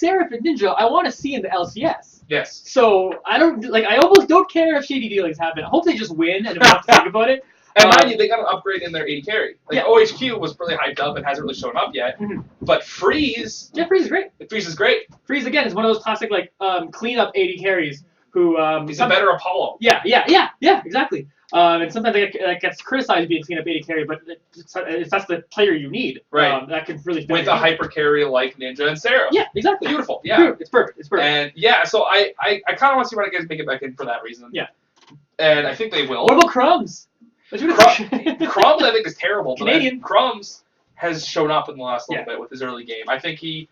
Seraph and Ninja, I want to see in the LCS. Yes. So I almost don't care if shady dealings happen. I hope they just win and don't have to think about it. And mind you, they got an upgrade in their AD carry. OHQ was really hyped up and hasn't really shown up yet. Mm-hmm. But Freeze... Yeah, Freeze is great. Freeze is great. Freeze, again, is one of those classic, clean-up AD carries who... he's a better Apollo. Yeah, exactly. And sometimes that gets criticized being clean-up AD carry, but that's the player you need. Right. That can really... With a hyper carry like Ninja and Seraph. Yeah, exactly. Beautiful, yeah. It's perfect. And, so I kind of want to see when I guys make it back in for that reason. Yeah. And I think they will. What about Crumbs? Crumbs, I think, is terrible. Canadian. But Crumbs has shown up in the last little bit with his early game. I think he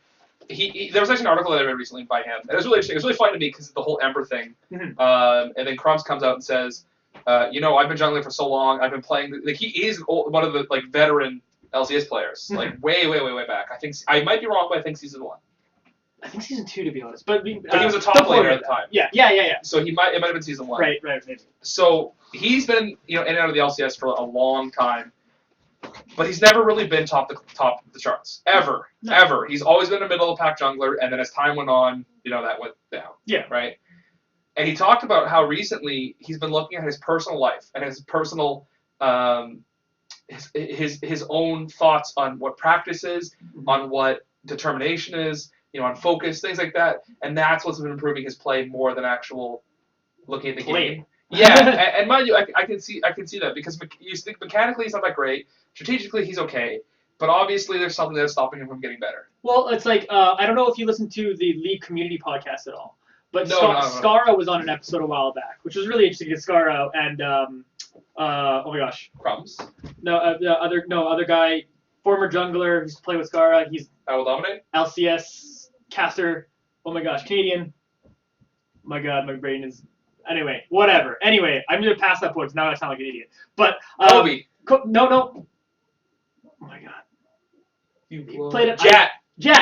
there was actually an article that I read recently by him. And it was really interesting. It was really fun to me because of the whole Ember thing. Mm-hmm. And then Crumbs comes out and says, I've been jungling for so long. I've been playing. He is one of the veteran LCS players. Mm-hmm. Way back. I think I might be wrong, but I think season 1. I think season 2, to be honest. But he was a top player at the time. Yeah. So it might have been season 1. Right, maybe. So he's been in and out of the LCS for a long time, but he's never really been top of the charts ever. He's always been a middle of the pack jungler, and then as time went on, that went down. Yeah. Right. And he talked about how recently he's been looking at his personal life and his personal his own thoughts on what practice is, on what determination is, on focus, things like that, and that's what's been improving his play more than actual looking at the game. Yeah, and mind you, I can see that because you think mechanically he's not that great, strategically he's okay, but obviously there's something that's stopping him from getting better. Well, it's I don't know if you listen to the League Community Podcast at all, but No. Skara was on an episode a while back, which was really interesting. Because Skara and oh my gosh, Crumbs. Other guy, former jungler who's played with Skara. He's I will dominate. LCS caster. Oh my gosh, Canadian. My God, my brain is. Anyway, whatever. Anyway, I'm gonna pass that point. Because now I sound like an idiot. But Kobe. No. Oh my God. You played it. Jat,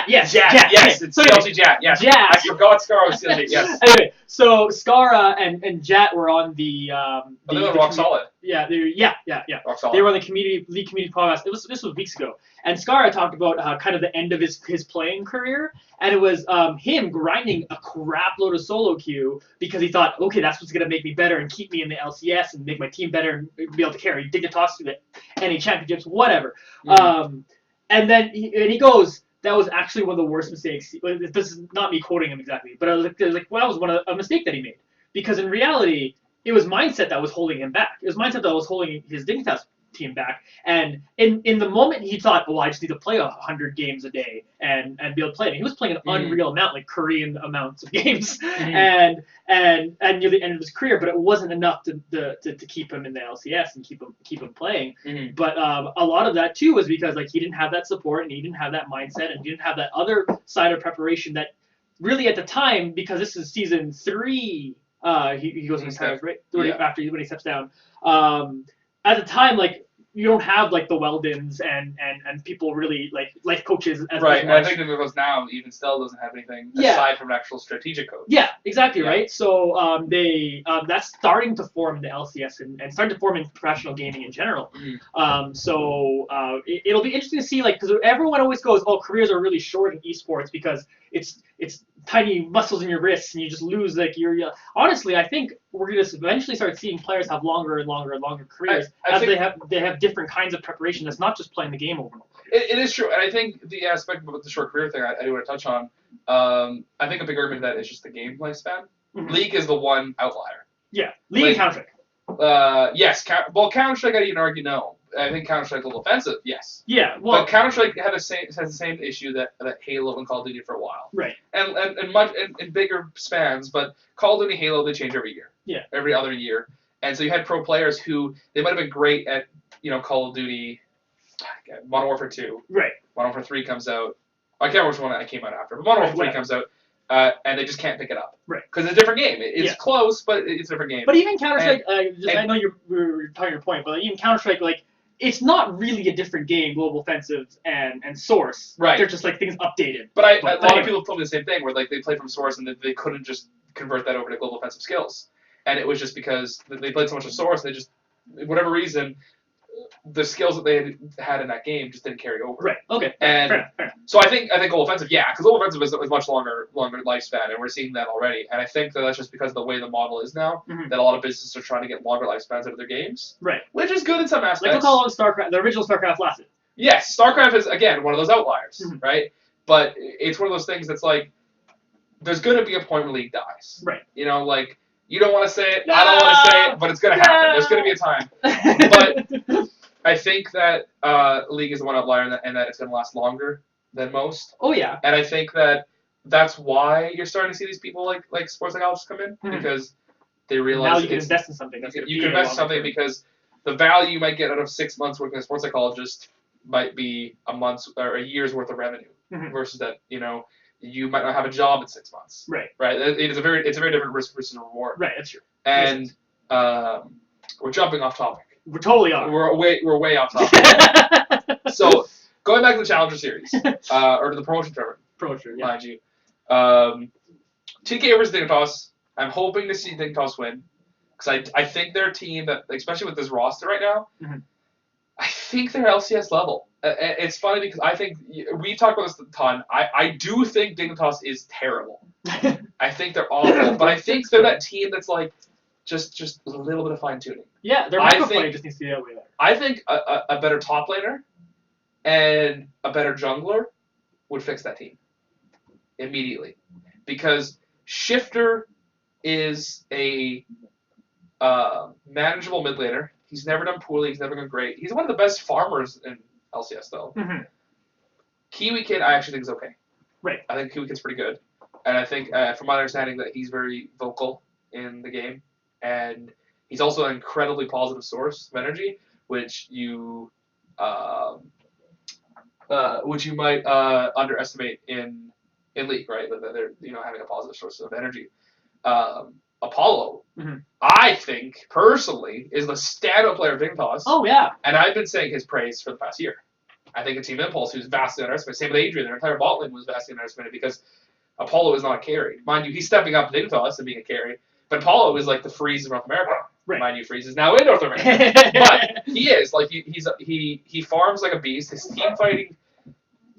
yes. It's CLG Jat, yes. Jat. I forgot Skara was CLG, yes. Anyway, so Skara and Jat were on the they were rock solid. Yeah. Rock solid. They were on the League Community Podcast. This was weeks ago. And Skara talked about kind of the end of his playing career, and it was him grinding a crap load of solo queue because he thought, okay, that's what's gonna make me better and keep me in the LCS and make my team better and be able to carry Dignitas to the NA championships, whatever. Mm. And then he goes, that was actually one of the worst mistakes. This is not me quoting him exactly, but I was like, well, that was a mistake that he made. Because in reality, it was mindset that was holding him back. It was mindset that was holding his Dignitas team back. And in the moment, he thought, I just need to play 100 games a day and be able to play it. And he was playing an unreal amount, like Korean amounts of games, and near the end of his career. But it wasn't enough to keep him in the LCS and keep him playing. Mm-hmm. But a lot of that too was because he didn't have that support and he didn't have that mindset and he didn't have that other side of preparation that really at the time, because this is season 3. He goes in his tires right after when he steps down. At the time, you don't have the Weldons and people really life coaches as right. much. And I think that goes now even still doesn't have anything aside from an actual strategic coach. Yeah, exactly right. So that's starting to form in the LCS and starting to form in professional gaming in general. So it'll be interesting to see because everyone always goes, careers are really short in esports because it's tiny muscles in your wrists and you just lose your honestly, I think we're going to eventually start seeing players have longer and longer and longer careers as they have different kinds of preparation that's not just playing the game over and over. It is true, and I think the aspect about the short career thing I do want to touch on, I think a big argument of that is just the gameplay span. Mm-hmm. League is the one outlier. Yeah, League and Counter-Strike. Yes, Counter-Strike I'd even argue no. I think Counter-Strike's a little offensive, yes. Yeah, well... But Counter-Strike has the same issue that Halo and Call of Duty for a while. Right. And much in bigger spans, but Call of Duty and Halo, they change every year. Yeah. Every other year. And so you had pro players who, they might have been great at, Call of Duty, Modern Warfare 2. Right. Modern Warfare 3 comes out. I can't remember which one that came out after, but Modern Warfare 3 comes out. And they just can't pick it up. Right. Because it's a different game. It's close, but it's a different game. But even Counter-Strike, I know you're talking your point, but even Counter-Strike, it's not really a different game, Global Offensive and Source. Right. They're just things updated. But a lot of people told me the same thing, where they played from Source and they couldn't just convert that over to Global Offensive skills. And it was just because they played so much of Source, they just, for whatever reason, the skills that they had in that game just didn't carry over. Right. Okay. And fair enough. so I think goal offensive, yeah, because goal offensive is much longer lifespan, and we're seeing that already. And I think that's just because of the way the model is now, Mm-hmm. that a lot of businesses are trying to get longer lifespans out of their games. Right. Which is good in some aspects. Like look how long StarCraft, the original StarCraft lasted. Yes, StarCraft is, again, one of those outliers, Mm-hmm. right? But it's one of those things that's like, there's going to be a point where League dies. Right. You know, like, you don't want to say it, I don't want to say it, but it's going to happen. There's going to be a time. But I think that League is the one outlier and that it's going to last longer than most. Oh, yeah. And I think that that's why you're starting to see these people like sports psychologists come in, because they realize now you can invest in something. You can invest in something because the value you might get out of 6 months working as a sports psychologist might be a month's or a year's worth of revenue, versus that, you know, you might not have a job in 6 months. Right. Right. It's a very different risk versus reward. Right. That's true. And we're jumping off topic. We're totally off. We're way off topic. So going back to the Challenger Series, or to the promotion tournament. Promotion, yeah. Mind you. TK versus Dignitas. I'm hoping to see Dignitas win, because I think they're a team that, especially with this roster right now, I think they're LCS level. It's funny because I think we talk about this a ton. I do think Dignitas is terrible. I think they're awful, but I think they're that team that's like just a little bit of fine tuning. Yeah, their micro play just needs to be that way there. I think a better top laner and a better jungler would fix that team immediately, because Shifter is a manageable mid laner. He's never done poorly. He's never done great. He's one of the best farmers in LCS, though. Kiwi Kid, I actually think is okay. Right. I think Kiwi Kid's pretty good. And I think, from my understanding, that he's very vocal in the game. And he's also an incredibly positive source of energy, which you might underestimate in League, right? That they're, having a positive source of energy. Apollo, I think, personally, is the stand-up player of Dignitas. Oh, yeah. And I've been saying his praise for the past year. I think a Team Impulse, who's vastly underestimated, same with Adrian, their entire bot lane was vastly underestimated, because Apollo is not a carry. Mind you, he's stepping up in Dignitas and being a carry, but Apollo is like the Freeze of North America. Right. Mind you, Freeze is now in North America. But he is. Like, he farms like a beast. His team fighting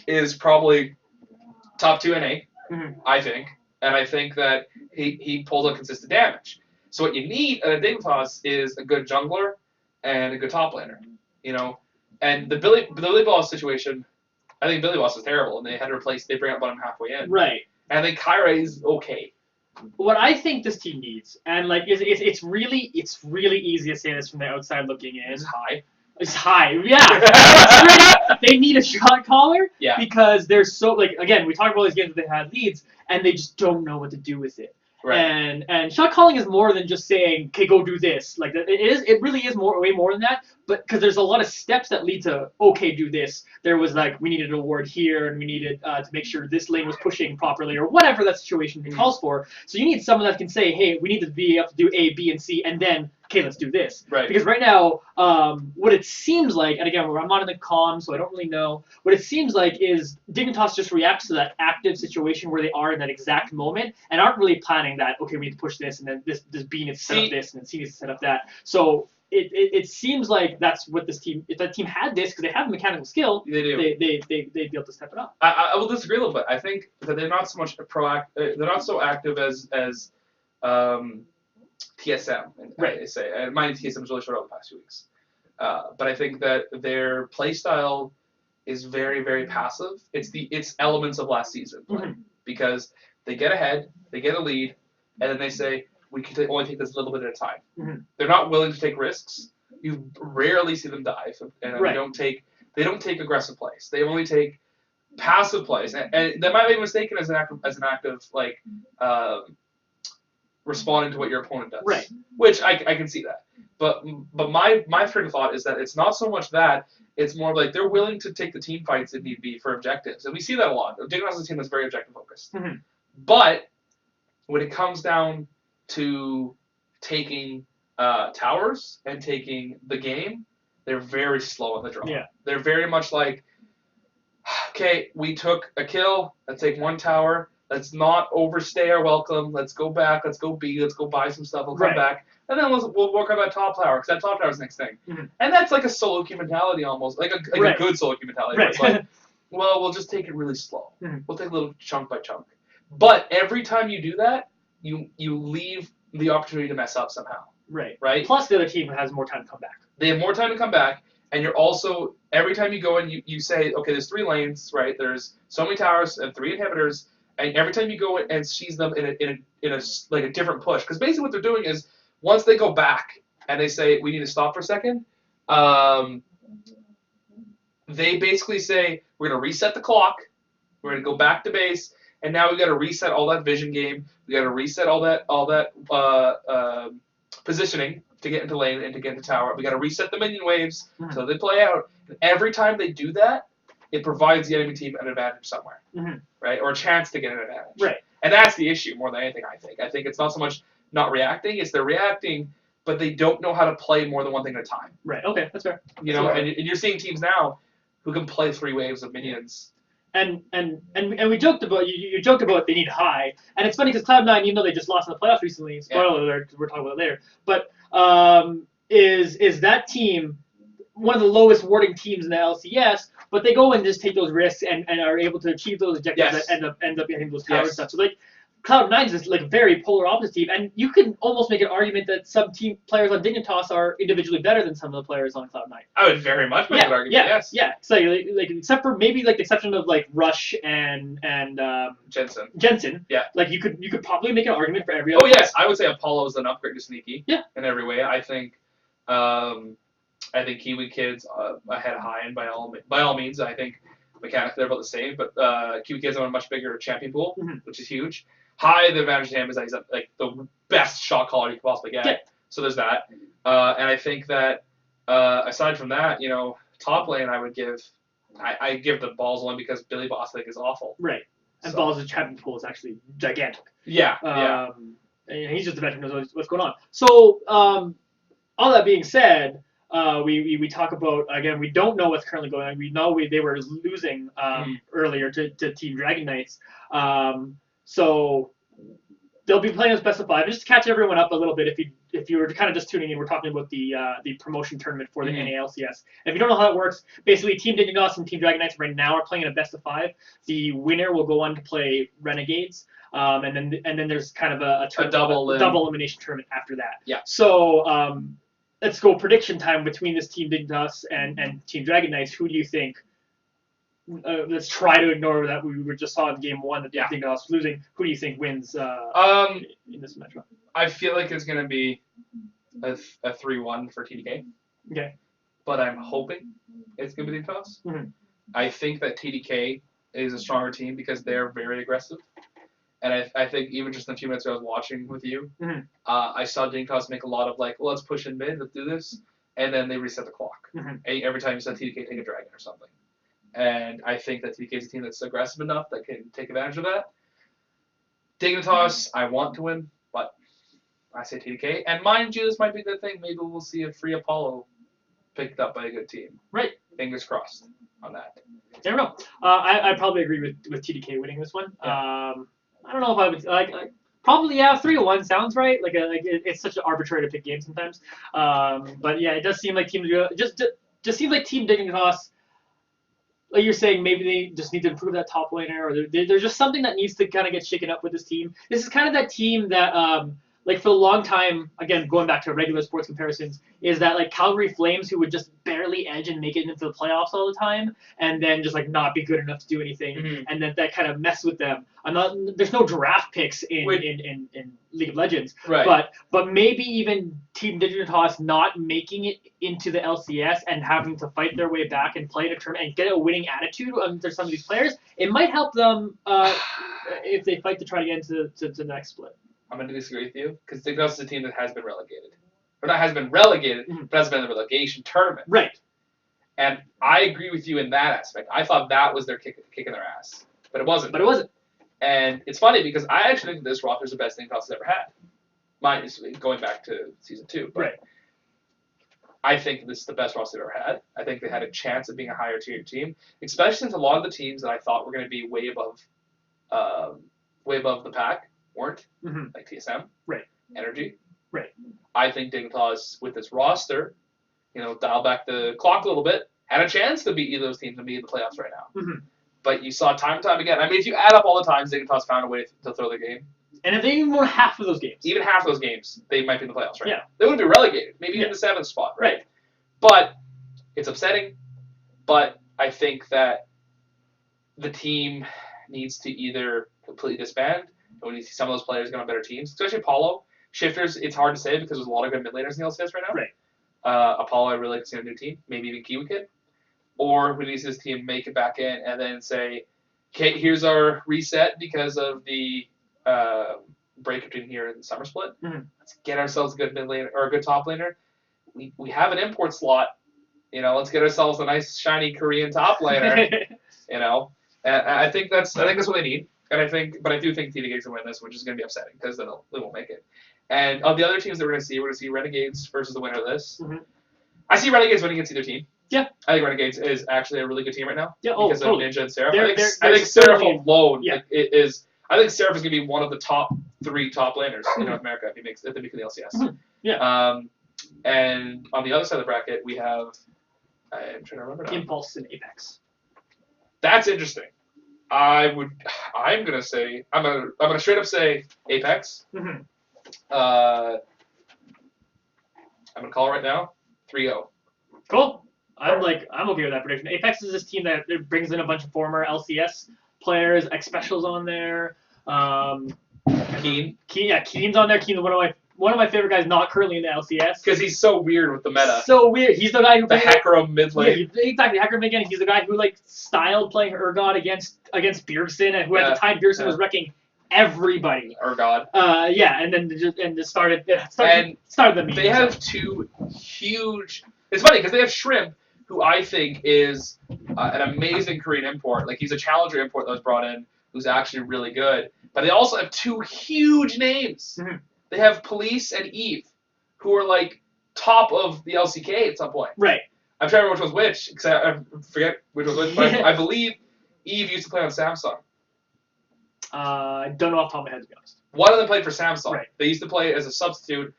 is probably top 2 NA, I think. And I think that he pulls out consistent damage. So what you need at a Dignitas is a good jungler and a good top laner, And the Billy Boss situation, I think Billy Boss is terrible, and they had to replace. They bring up him halfway in. Right. And I think Kyra is okay. What I think this team needs, and like it's really easy to say this from the outside looking in. It's high. It's high, yeah. They need a shot caller, because they're so, like, again, we talked about these games that they had leads, and they just don't know what to do with it. Right. And shot calling is more than just saying, okay, go do this. Like, it really is way more than that. But because there's a lot of steps that lead to, okay, do this. There was like, we needed a ward here, and we needed to make sure this lane was pushing properly, or whatever that situation calls for. So you need someone that can say, hey, we need to be able to do A, B, and C, and then, okay, let's do this. Right. Because right now, what it seems like, and again, I'm not in the comm, so I don't really know, what it seems like is Dignitas just reacts to that active situation where they are in that exact moment, and aren't really planning that, okay, we need to push this, and then this B needs to set up this, and then C needs to set up that. So it seems like that's what this team, if that team had this, because they have the mechanical skill, they do. They'd be able to step it up. I will disagree a little bit. I think that they're not so much proactive. They're not so active as TSM. Right. I say, and mind TSM is really short over the past 2 weeks. But I think that their play style is very, very passive. It's elements of last season play, because they get ahead, they get a lead, and then they say, we can only take this a little bit at a time. They're not willing to take risks. You rarely see them dive, and they don't take aggressive plays. They only take passive plays, and they might be mistaken as an act of like responding to what your opponent does. Right. Which I can see that. But my train of thought is that it's not so much that, it's more like they're willing to take the team fights if need be for objectives. And we see that a lot. Dignitas is a team that's very objective focused. But when it comes down to taking towers and taking the game, they're very slow on the draw. Yeah. They're very much like, okay, we took a kill, let's take 1 tower, let's not overstay our welcome, let's go back, let's go B, let's go buy some stuff, we'll come back. and then we'll work on that top tower, because that top tower is the next thing. Mm-hmm. And that's like a solo queue mentality almost, like a good solo queue mentality. Where it's like, well, we'll just take it really slow. Mm-hmm. We'll take a little chunk by chunk. But every time you do that, you leave the opportunity to mess up somehow. Right. Plus, the other team has more time to come back. They have more time to come back, and you're also, every time you go in, you say, okay, there's 3 lanes, right? There's so many towers and 3 inhibitors, and every time you go in and seize them in a like a different push, because basically what they're doing is, once they go back and they say, we need to stop for a second, they basically say, we're going to reset the clock, we're going to go back to base, and now we got to reset all that vision game, we got to reset all that positioning to get into lane and to get into tower. We got to reset the minion waves so they play out. And every time they do that, it provides the enemy team an advantage somewhere, right? Or a chance to get an advantage. Right. And that's the issue more than anything, I think. I think it's not so much not reacting, it's they're reacting, but they don't know how to play more than one thing at a time. Right. Okay, that's fair. You know, and you're seeing teams now who can play 3 waves of minions. And we joked about you joked about they need high, and it's funny because Cloud9, even though they just lost in the playoffs recently, spoiler alert, we're talking about it later, but is that team one of the lowest warding teams in the LCS? But they go and just take those risks and are able to achieve those objectives that end up getting those towers and stuff. So like Cloud9 is this like very polar opposite team, and you can almost make an argument that some team players on Dignitas are individually better than some of the players on Cloud9. I would very much make an argument. Yes. Yeah. So like except for maybe like the exception of like Rush and Jensen. Yeah. Like you could probably make an argument for every other. Oh yes, I would say Apollo is an upgrade to Sneaky. Yeah. In every way, I think Kiwi Kids ahead of High, and by all means, I think mechanically they're about the same, but Kiwi Kids have a much bigger champion pool, which is huge. High, the advantage to him is that he's like the best shot caller you could possibly get. Yeah. So there's that. And I think that aside from that, you know, top lane I give the balls only because Billy Boss is awful. Right. And Balls' champion pool is actually gigantic. Yeah. And he's just the veteran who knows what's going on. So all that being said, we talk about, again, we don't know what's currently going on. We know they were losing earlier to Team Dragon Knights. So they'll be playing as best of 5. Just to catch everyone up a little bit, if you were kind of just tuning in, we're talking about the promotion tournament for the NALCS. If you don't know how that works, basically Team Dignitas and Team Dragon Knights right now are playing in a best of 5. The winner will go on to play Renegades, and then there's kind of a double elimination tournament after that. Yeah. So let's go prediction time between this Team Dignitas and Team Dragon Knights. Who do you think? Let's try to ignore that we were just saw in game 1 that Dignitas was losing. Who do you think wins in this matchup? I feel like it's going to be a 3-1 for TDK. Okay. But I'm hoping it's going to be Dignitas. I think that TDK is a stronger team because they're very aggressive. And I think even just in the few minutes I was watching with you, I saw Dignitas make a lot of like, well, let's push in mid, let's do this. And then they reset the clock. Every time you saw TDK take a dragon or something. And I think that TDK is a team that's aggressive enough that can take advantage of that. Dignitas, I want to win, but I say TDK. And mind you, this might be a good thing. Maybe we'll see a free Apollo picked up by a good team. Right. Fingers crossed on that. Never know. I probably agree with TDK winning this one. Yeah. I don't know if I would like. Probably 3-1 sounds right. It's such an arbitrary to pick game sometimes. But yeah, it does seem like Team seems like Team Dignitas. Like you're saying, maybe they just need to improve that top laner, or there's just something that needs to kind of get shaken up with this team. This is kind of that team that, like for a long time, again, going back to regular sports comparisons, is that like Calgary Flames who would just barely edge and make it into the playoffs all the time, and then just like not be good enough to do anything, and that kind of mess with them. There's no draft picks in League of Legends, right? But maybe even Team Dignitas not making it into the LCS and having to fight their way back and play in a tournament and get a winning attitude under some of these players, it might help them if they fight to try to get into the next split. I'm going to disagree with you because Dignitas is a team that has been relegated. Or not has been relegated, but has been in the relegation tournament. Right. And I agree with you in that aspect. I thought that was their kick in their ass. But it wasn't. And it's funny because I actually think this roster is the best Dignitas has ever had. Mine is going back to season 2. But right. I think this is the best roster they've ever had. I think they had a chance of being a higher tier team, especially since a lot of the teams that I thought were going to be way above the pack weren't, like TSM, right? Energy, right? I think Dignitas, with this roster, dial back the clock a little bit, had a chance to beat either of those teams and be in the playoffs right now. Mm-hmm. But you saw time and time again. I mean, if you add up all the times Dignitas found a way to throw the game, and if they even won half of those games, even half of those games, they might be in the playoffs right Yeah. now. They wouldn't be relegated, maybe in the 7th spot, right? But it's upsetting. But I think that the team needs to either completely disband, or we need to see some of those players get on better teams, especially Apollo. Shifters, it's hard to say because there's a lot of good mid laners in the LCS right now. Right. Apollo, I really like to see a new team, maybe even Kiwi Kid. Or we need to see this team make it back in and then say, okay, here's our reset because of the break between here and the summer split. Mm-hmm. Let's get ourselves a good mid laner or a good top laner. We have an import slot. Let's get ourselves a nice shiny Korean top laner. And I think that's what they need. And I do think TDK's gonna win this, which is gonna be upsetting because they won't make it. And of the other teams that we're gonna see Renegades versus the winner of this. Mm-hmm. I see Renegades winning against either team. Yeah. I think Renegades is actually a really good team right now. Yeah, because totally. of Ninja and Seraph. I think Seraph alone Yeah. I think Seraph is going to be one of the top 3 top laners in North America if they make the LCS. Mm-hmm. Yeah. And on the other side of the bracket, we have I'm trying to remember now. Impulse and Apex. That's interesting. I'm gonna straight up say Apex. Mm-hmm. I'm gonna call it right now 3-0. Cool. I'm okay with that prediction. Apex is this team that brings in a bunch of former LCS players. X Special's on there. Keen's on there. Keen's one of my favorite guys, not currently in the LCS. Because he's so weird with the meta. So weird. He's the guy who the Hackero mid lane. Yeah, exactly. Hacker mid lane. He's the guy who styled playing Urgot against Bjergsen, and who at the time Bjergsen was wrecking everybody. Urgot. And then just started the meme. They have 2 huge. It's funny because they have Shrimp, who I think is an amazing Korean import. He's a challenger import that was brought in, who's actually really good. But they also have 2 huge names. Mm-hmm. They have Police and Eve, who are top of the LCK at some point. Right. I'm trying to remember which was which, because I forget which was which, but I believe Eve used to play on Samsung. I don't know off the top of my head, to be honest. One of them played for Samsung. Right. They used to play as a substitute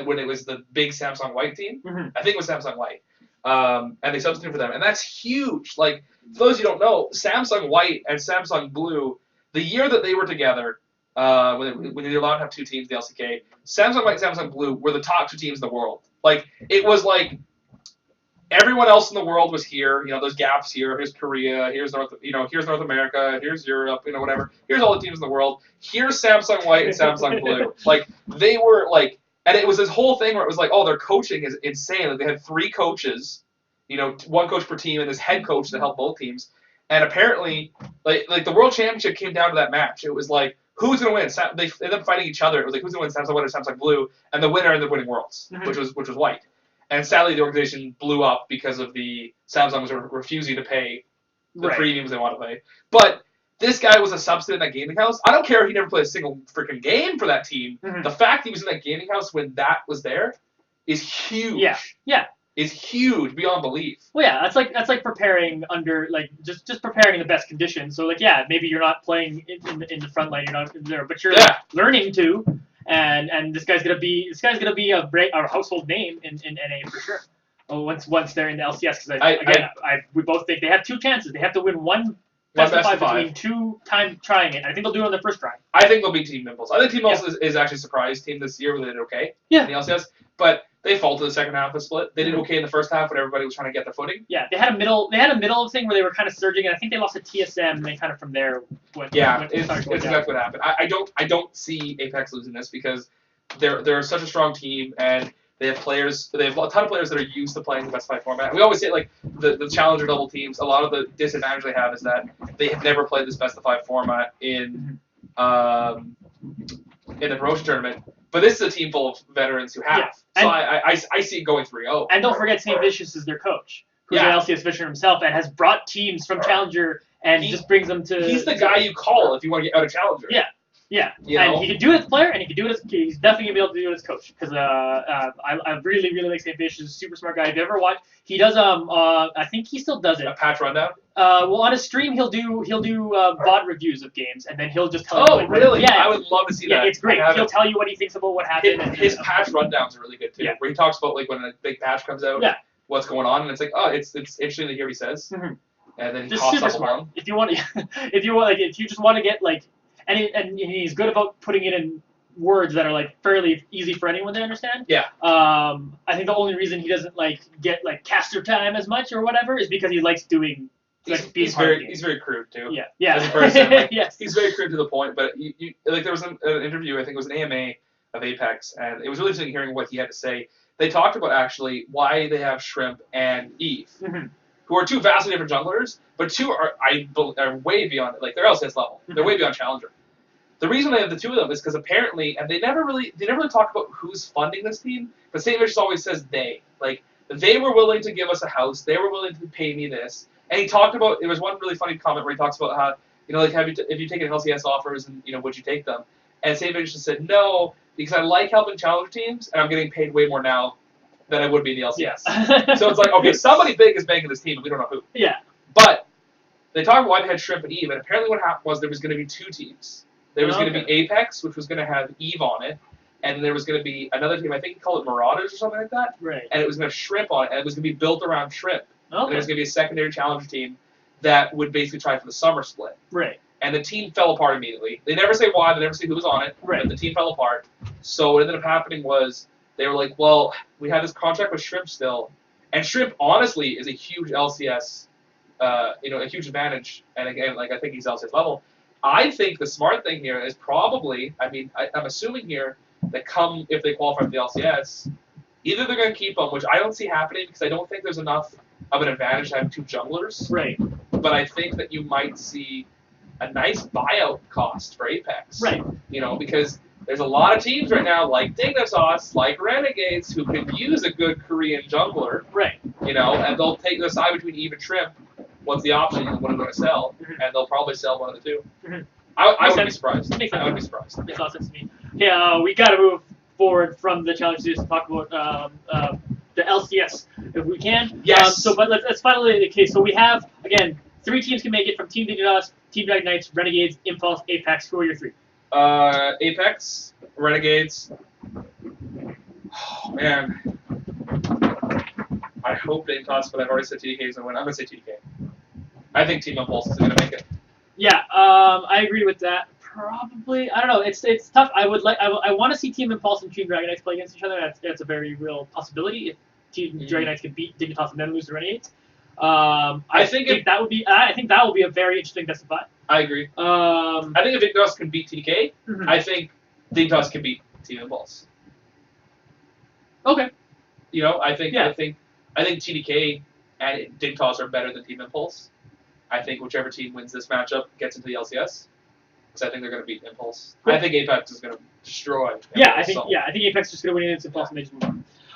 when it was the big Samsung White team. Mm-hmm. I think it was Samsung White. And they substituted for them. And that's huge. For those you don't know, Samsung White and Samsung Blue, the year that they were together, when they were allowed to have 2 teams in the LCK, Samsung White and Samsung Blue were the top 2 teams in the world. It was everyone else in the world was here. There's gaps here. Here's Korea. Here's North America. Here's Europe. Whatever. Here's all the teams in the world. Here's Samsung White and Samsung Blue. They were and it was this whole thing where it was their coaching is insane. They had 3 coaches, 1 coach per team, and this head coach that helped both teams. And apparently, the World Championship came down to that match. It was who's going to win? They ended up fighting each other. It was who's going to win, Samsung White or Samsung Blue? And the winner ended up winning Worlds, Mm-hmm. which was White. And sadly, the organization blew up because of the Samsung was refusing to pay the premiums they want to pay. But this guy was a substitute in that gaming house. I don't care if he never played a single freaking game for that team. Mm-hmm. The fact he was in that gaming house when that was there is huge. Yeah. Is huge beyond belief. Well, yeah, that's like preparing under just preparing in the best conditions. So maybe you're not playing in the front line, you're not there, but you're learning to. And this guy's gonna be a household name in NA for sure. Once they're in the LCS, because we both think they have 2 chances. They have to win one best of 5 between 2 times trying it. I think they'll do it on the first try. I think they'll beat Team Impulse. I think Team Impulse is actually a surprise team this year where they did okay in the LCS, but they faltered the second half of the split. They did okay in the first half when everybody was trying to get their footing. Yeah, they had a middle thing where they were kind of surging, and I think they lost to TSM, and then kind of from there went. It's exactly what happened. I don't see Apex losing this because they're such a strong team and they have players. They have a ton of players that are used to playing the best of 5 format. We always say the challenger double teams. A lot of the disadvantage they have is that they have never played this best of 5 format in the promotion tournament. But this is a team full of veterans who have. Yeah. So I see it going 3-0. And don't forget St. Vicious is their coach, who's an LCS veteran himself and has brought teams from Challenger and just brings them to. He's the guy you call if you want to get out of Challenger. Yeah. Yeah, You and know? he can do it as a player, and he can do it as he's definitely gonna be able to do it as coach. Because I really really like St. Fish. He's a super smart guy. If you ever watch, he does I think he still does it. A patch rundown. Well, on his stream he'll do VOD reviews of games, and then he'll just tell you. Oh, like, really? Yeah, I would love to see that. it's great. He'll tell you what he thinks about what happened. His patch rundowns are really good too. Yeah. Where he talks about like when a big patch comes out, Yeah. what's going on, and it's like, oh, it's interesting to hear what he says, Mhm. and then he Just coughs super up smart. along. If you just want to get like, and he's good about putting it in words that are like fairly easy for anyone to understand. Yeah. I think the only reason he doesn't like get like caster time as much or whatever is because he likes doing. He's very crude too. Yeah. As a person, like, yes. he's very crude to the point. But you like there was an interview, I think it was an AMA of Apex, and it was really interesting hearing what he had to say. They talked about actually why they have Shrimp and Eve, who are two vastly different junglers, but two are way beyond like they're LCS level. They're way beyond Challenger. The reason they have the two of them is because apparently, and they never really talk about who's funding this team. But St. Vicious always says they they were willing to give us a house. They were willing to pay me this. And he talked about, there was one really funny comment where he talks about how, like, if you taken LCS offers and, would you take them? And St. Vincent said, no, because I like helping challenger teams, and I'm getting paid way more now than I would be in the LCS. Yeah. So it's like, okay, somebody big is making this team, and we don't know who. Yeah. But they talked about why they had Shrimp and Eve, and apparently what happened was there was going to be two teams. There was going to be Apex, which was going to have Eve on it, and there was going to be another team, I think he called it Marauders or something like that. Right. And it was going to have Shrimp on it, and it was going to be built around Shrimp. Okay. And there was going to be a secondary challenger team that would basically try for the summer split. Right. And the team fell apart immediately. They never say why, they never say who was on it, right. But the team fell apart. So what ended up happening was they were like, well, we had this contract with Shrimp still. And Shrimp, honestly, is a huge LCS, a huge advantage. And again, I think he's LCS level. I think the smart thing here is probably, I'm assuming here, that if they qualify for the LCS, either they're going to keep them, which I don't see happening because I don't think there's enough of an advantage to have two junglers. Right. But I think that you might see a nice buyout cost for Apex. Right. Because there's a lot of teams right now, like Dignitas, like Renegades, who could use a good Korean jungler. Right. And they'll take the side between Eve and Shrimp. What's the option? What are they going to sell? And they'll probably sell one of the two. I wouldn't be surprised. I wouldn't be surprised. Makes a lot of sense to me. Okay, we got to move forward from the challenge series to talk about the LCS if we can. Yes. But let's finally the case. So we have again 3 teams can make it from Team Dignitas, Team Dragon Knights, Renegades, Impulse, Apex. Who are your 3? Apex, Renegades. Oh man. I hope Dignitas, but I've already said TDK is gonna win. I'm gonna say TDK. I think Team Impulse is gonna make it. Yeah, I agree with that. Probably, I don't know. It's tough. I want to see Team Impulse and Team Dragon Knights play against each other. That's a very real possibility. If Team Dragon Knights can beat Dignitas and then lose to Renegades, I think that would be a very interesting test of fight. I agree. I think if Dignitas can beat TDK, I think Dignitas can beat Team Impulse. Okay. I think TDK and Dignitas are better than Team Impulse. I think whichever team wins this matchup gets into the LCS. Because I think they're going to beat Impulse. Cool. I think Apex is going to destroy. I think Apex is just going to win against Impulse and they just move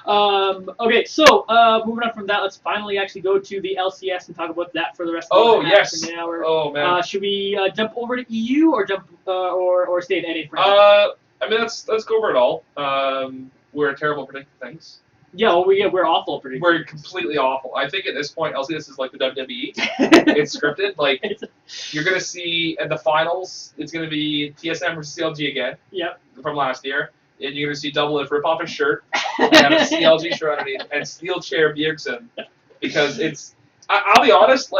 on. Okay, so moving on from that, let's finally actually go to the LCS and talk about that for the rest of the hour. Oh man. Should we jump over to EU or jump or stay at NA for now? Let's go over it all. We're terrible at predicting things. Yeah, we're awful at predicting. We're completely awful. I think at this point, LCS is like the WWE. It's scripted. You're going to see at the finals, it's going to be TSM versus CLG again. Yep. From last year. And you're going to see Double Lift rip off his shirt and have a CLG shirt underneath and Steel Chair Bjergsen. Because I'll be honest,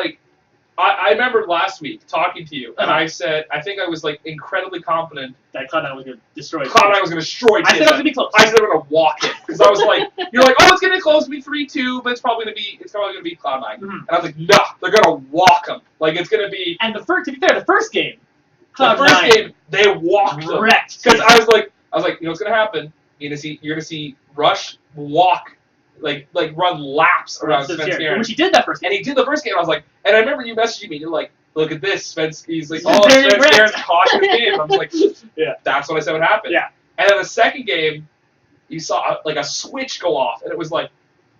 I remember last week talking to you, and I said, I think I was incredibly confident that Cloud9 was going to destroy TSM. Cloud9 was going to destroy TSM. I said it was going to be close. I said they were going to walk it. Because I was like, you're like, oh, it's going to be close, it'll be 3-2, but it's probably going to be Cloud9. And I was like, no, they're going to walk them. It's going to be... And to be fair, the first game, Cloud9, the first game, they walked them. Because I was like, what's going to happen? You're going to see Rush walk, run laps around Svenskeren. Which he did that first game. And he did the first game, and I was like, and I remember you messaging me, you're like, look at this, he's like, oh, Svenskeren's caution the game. And I was like, yeah, that's what I said would happen. Yeah. And then the second game, you saw a switch go off, and it was like,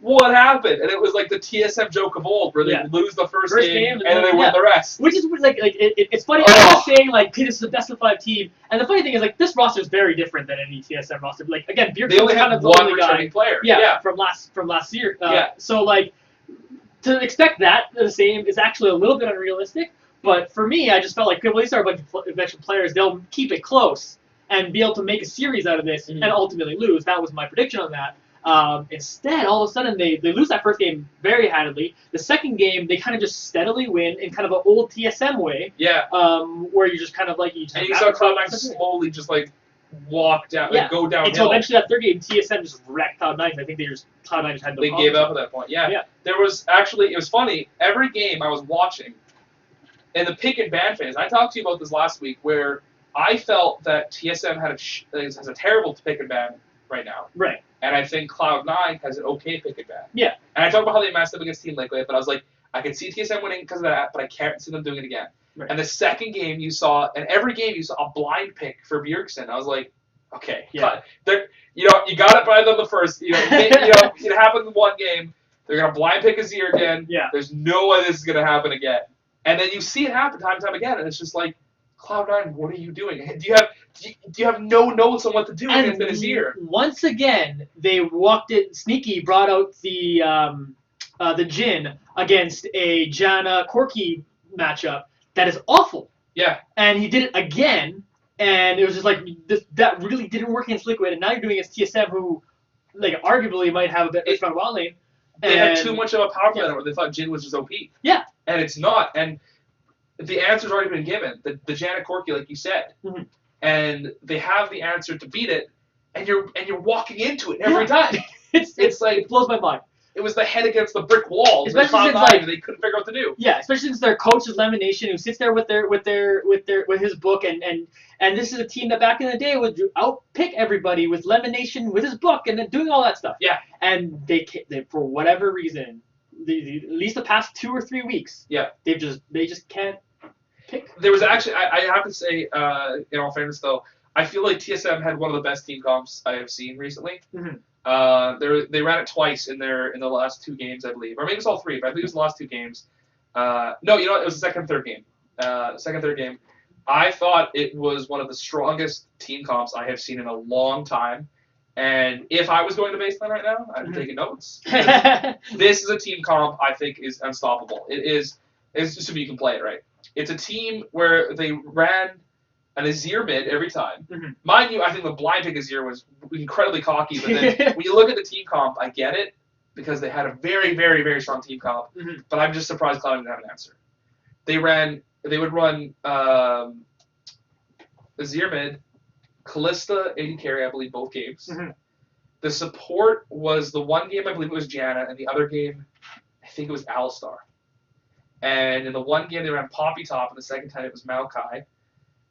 what happened? And it was like the TSM joke of old, where they lose the first game and then they win the rest. Which is it's funny. Oh. I'm just saying like, this is the best of 5 team, and the funny thing is like this roster is very different than any TSM roster. Like again, Bjergsen's they only kind have of the one only returning guy, player. from last year. Yeah. So like, to expect that the same is actually a little bit unrealistic. But for me, I just felt like, well, these are a bunch of veteran players. They'll keep it close and be able to make a series out of this and ultimately lose. That was my prediction on that. Instead, all of a sudden, they lose that first game very handedly. The second game, they kind of just steadily win in kind of an old TSM way. Yeah. Where you just kind of like... You saw Cloud9 slowly just like walk down, like go downhill. Until eventually that third game, TSM just wrecked Cloud9. I think Cloud9 just had no They gave up at that point. Yeah. There was actually, it was funny, every game I was watching, in the pick and ban phase, I talked to you about this last week, where I felt that TSM has a terrible pick and ban right now. Right. And I think Cloud9 has an okay pick and ban. Yeah. And I talked about how they messed up against Team Liquid, but I was like, I can see TSM winning because of that, but I can't see them doing it again. Right. And the second game you saw, and every game you saw a blind pick for Bjergsen. I was like, okay, you got it by them the first. It happened in one game. They're gonna blind pick Azir again. Yeah. There's no way this is gonna happen again. And then you see it happen time and time again, and it's just like, Cloud9, what are you doing? Do you have no notes on what to do against Azir? Once again, they walked it sneaky, brought out the Jhin against a Janna Corki matchup that is awful. Yeah. And he did it again, and it was just like that really didn't work against Liquid, and now you're doing it against TSM, who like arguably might have a bit of strong wild lane. They had too much of a power play where they thought Jhin was just OP. Yeah. And it's not. And the answer's already been given. The Janna Corki, like you said. Mm-hmm. And they have the answer to beat it, and you're walking into it every time. It's like, it blows my mind. It was the head against the brick wall. Especially since like they couldn't figure out what to do. Yeah, especially since their coach is Lemonation, who sits there with his book, and this is a team that back in the day would outpick everybody with Lemonation with his book and then doing all that stuff. Yeah. And they for whatever reason, at least the past 2 or 3 weeks, they just can't pick. There was actually, I have to say, in all fairness though, I feel like TSM had one of the best team comps I have seen recently. Mm-hmm. They ran it twice in the last 2 games, I believe, or maybe it's all 3, but I think it was the last 2 games. No, you know what? It was the second, third game. Third game. I thought it was one of the strongest team comps I have seen in a long time. And if I was going to baseline right now, I'd be taking notes. This is a team comp I think is unstoppable. It's just so you can play it right. It's a team where they ran an Azir mid every time. Mm-hmm. Mind you, I think the blind pick Azir was incredibly cocky, but then when you look at the team comp, I get it, because they had a very, very, very strong team comp, but I'm just surprised Cloud didn't have an answer. They would run Azir mid, Kalista, AD carry, I believe, both games. Mm-hmm. The support was the one game, I believe it was Janna, and the other game, I think it was Alistar. And in the one game, they ran Poppy top, and the second time it was Maokai.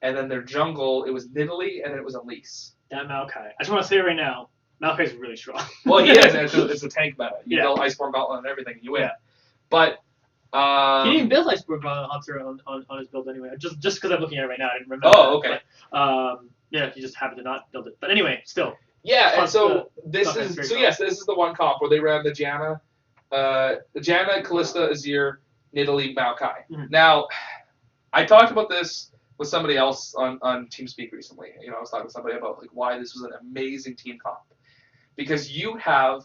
And then their jungle, it was Nidalee, and then it was Elise. That Maokai. I just want to say right now, Maokai's really strong. Well, he is. It's a tank meta. You build Iceborne Gauntlet and everything, you win. Yeah. But he didn't build Iceborne Gauntlet Hunter on his build anyway. Just because I'm looking at it right now, I didn't remember. Oh, okay. But, yeah, he just happened to not build it. But anyway, still. Yeah, and so this is the one comp where they ran the Janna, Kalista, Azir, Nidalee, Maokai. Mm-hmm. Now, I talked about this with somebody else on TeamSpeak recently. You know, I was talking to somebody about like why this was an amazing team comp, because you have,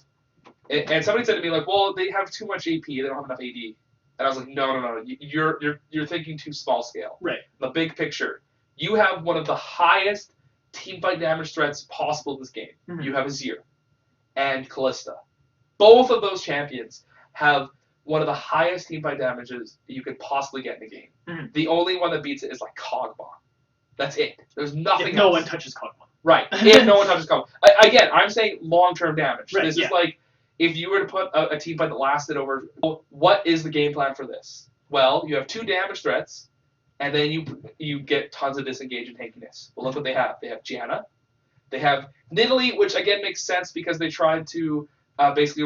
and somebody said to me like, well, they have too much AP, they don't have enough AD, and I was like, no, you're thinking too small scale. Right. The big picture, you have one of the highest team fight damage threats possible in this game. Mm-hmm. You have Azir and Kalista. Both of those champions have one of the highest team fight damages you could possibly get in the game. Mm-hmm. The only one that beats it is like Kog'Maw. That's it. There's nothing else. If no one touches Kog'Maw. Right. If no one touches Kog'Maw. Again, I'm saying long-term damage. Right, this is like, if you were to put a team fight that lasted over, what is the game plan for this? Well, you have 2 damage threats, and then you get tons of disengage and tankiness. Well, look what they have. They have Janna. They have Nidalee, which again makes sense because they tried to basically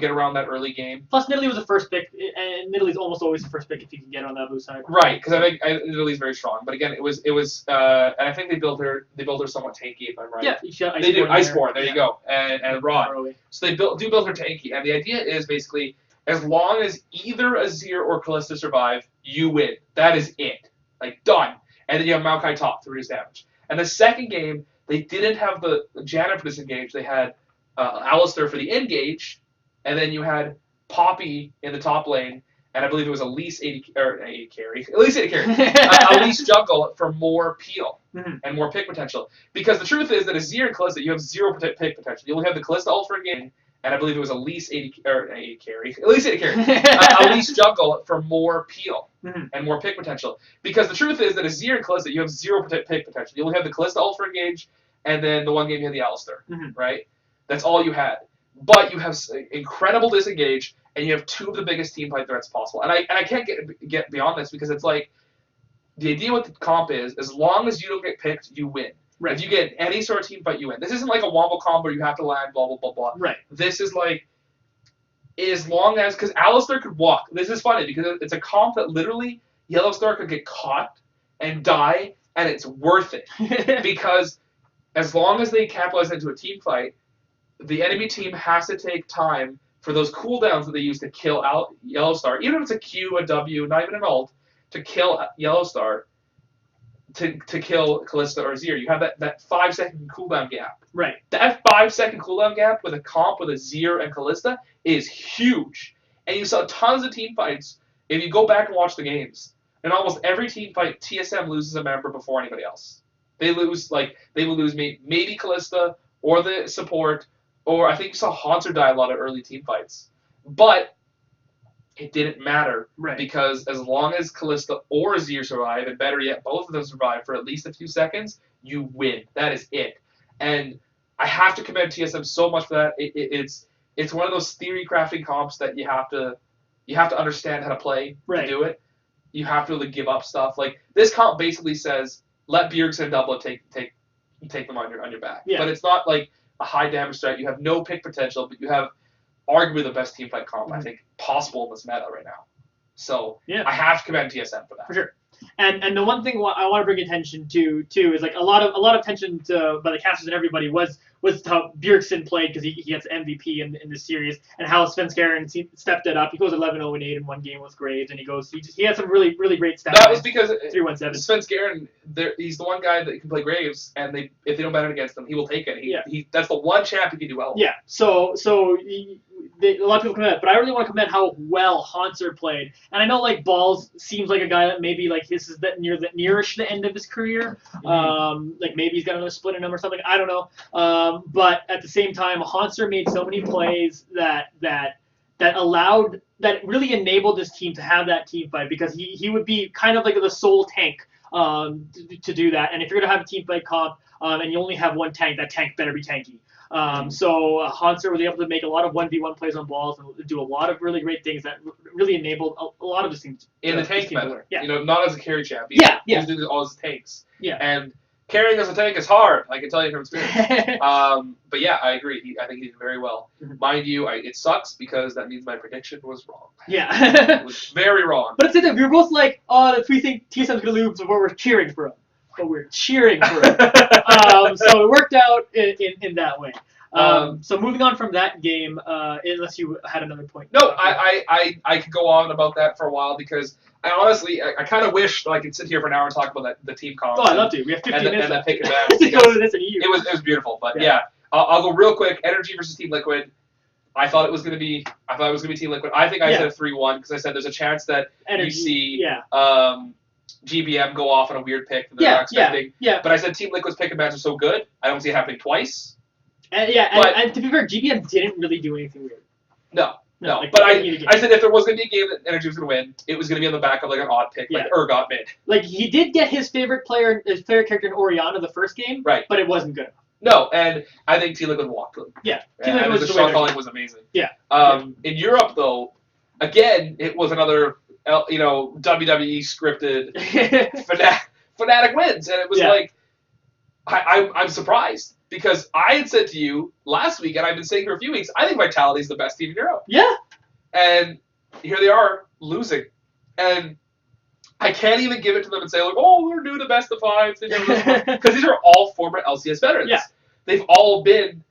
get around that early game. Plus, Nidalee was the first pick, and Nidalee's almost always the first pick if you can get on that blue side. Right, because I think Nidalee's very strong. But again, it was, and I think they built her somewhat tanky, if I'm right. Yeah, they do Iceborne. There you go, and Rod. So they build her tanky, and the idea is basically as long as either Azir or Kalista survive, you win. That is it, like done. And then you have Maokai top to reduce damage. And the second game, they didn't have the Janet for disengage. They had Alistar for the engage, and then you had Poppy in the top lane, and I believe it was Elise 80 carry. Elise jungle for more peel and more pick potential. Because the truth is that Azir and Kalista, you have 0 pick potential. You only have the Kalista ult for a game, and I believe it was Elise 80 carry. Elise jungle for more peel and more pick potential. Because the truth is that Azir and Kalista, you have 0 pick potential. You only have the Kalista ult for engage, and then the one game you had the Alistar, right? That's all you had. But you have incredible disengage, and you have 2 of the biggest team fight threats possible. And I can't get beyond this because it's like the idea with the comp is as long as you don't get picked, you win. Right. If you get any sort of team fight, you win. This isn't like a wombo comp where you have to land blah blah blah blah. Right. This is like as long as because Alistar could walk. This is funny because it's a comp that literally Yellowstar could get caught and die, and it's worth it because as long as they capitalize into a team fight, the enemy team has to take time for those cooldowns that they use to kill out Yellowstar, even if it's a Q, a W, not even an ult, to kill Yellowstar, to kill Kalista or Azir. You have that 5-second cooldown gap. Right. That 5-second cooldown gap with a comp with Azir and Kalista is huge. And you saw tons of team fights. If you go back and watch the games, in almost every team fight, TSM loses a member before anybody else. They will lose maybe Kalista or the support, or I think you saw Haunter die a lot of early team fights. But it didn't matter because as long as Kalista or Azir survive, and better yet, both of them survive for at least a few seconds, you win. That is it. And I have to commend TSM so much for that. It's one of those theory crafting comps that you have to understand how to play to do it. You have to really give up stuff. Like this comp basically says, let Bjergsen double take them on your back. Yeah. But it's not like a high damage threat. You have no pick potential, but you have arguably the best team fight comp I think possible in this meta right now. So I have to commend TSM for that. For sure. And the one thing I want to bring attention to too is like a lot of attention by the casters and everybody was how Bjergsen played because he gets MVP in this series, and how Svenskeren stepped it up. He goes 11-0-8 in one game with Graves, and he had some really really great stats. That was because 317. Svenskeren, he's the one guy that can play Graves, and if they don't bet it against him, he will take it. That's the one champ he can do well. Yeah. So a lot of people comment, but I really want to comment how well Haunter played. And I know like Balls seems like a guy that maybe like this is nearish the end of his career. Like maybe he's got another split in him or something. I don't know. But at the same time, Haunter made so many plays that really enabled this team to have that team fight, because he would be kind of like the sole tank to do that. And if you're gonna have a team fight comp and you only have one tank, that tank better be tanky. So Haunter was able to make a lot of 1v1 plays on Balls and do a lot of really great things that really enabled a lot of this team. In the tank meta. Yeah. Not as a carry champ. He's doing all his tanks. Yeah. And carrying as a tank is hard, I can tell you from experience. But yeah, I agree. I think he did very well. Mind you, it sucks because that means my prediction was wrong. Yeah. It was very wrong. But it's that we were both like, if we think TSM's going to lose, but we're cheering for him. But we're cheering for him. So it worked out in that way. So moving on from that game, unless you had another point. No, I could go on about that for a while because I honestly kind of wish I could sit here for an hour and talk about the team comps. Oh, I'd love to. We have 15 minutes. And that pick advance. It was beautiful, but yeah. I'll go real quick. Energy versus Team Liquid. I thought it was going to be Team Liquid. I think I said 3-1 because I said there's a chance that you see GBM go off on a weird pick that they're not expecting. Yeah. But I said Team Liquid's pick and match are so good, I don't see it happening twice. And to be fair, GBM didn't really do anything weird. No. But I said if there was going to be a game that Energy was going to win, it was going to be on the back of like an odd pick, like Urgot mid. Like he did get his favorite character in Orianna the first game, right? But it wasn't good enough. No, and I think Team Liquid walked them. Yeah, Team Liquid the shot calling was amazing. Yeah. In Europe though, again, it was another WWE scripted Fnatic wins, and it was like I'm surprised because I had said to you last week, and I've been saying for a few weeks, I think Vitality is the best team in Europe. Yeah. And here they are losing, and I can't even give it to them and say like, oh, we're new to best of five, because these are all former LCS veterans. Yeah. They've all been,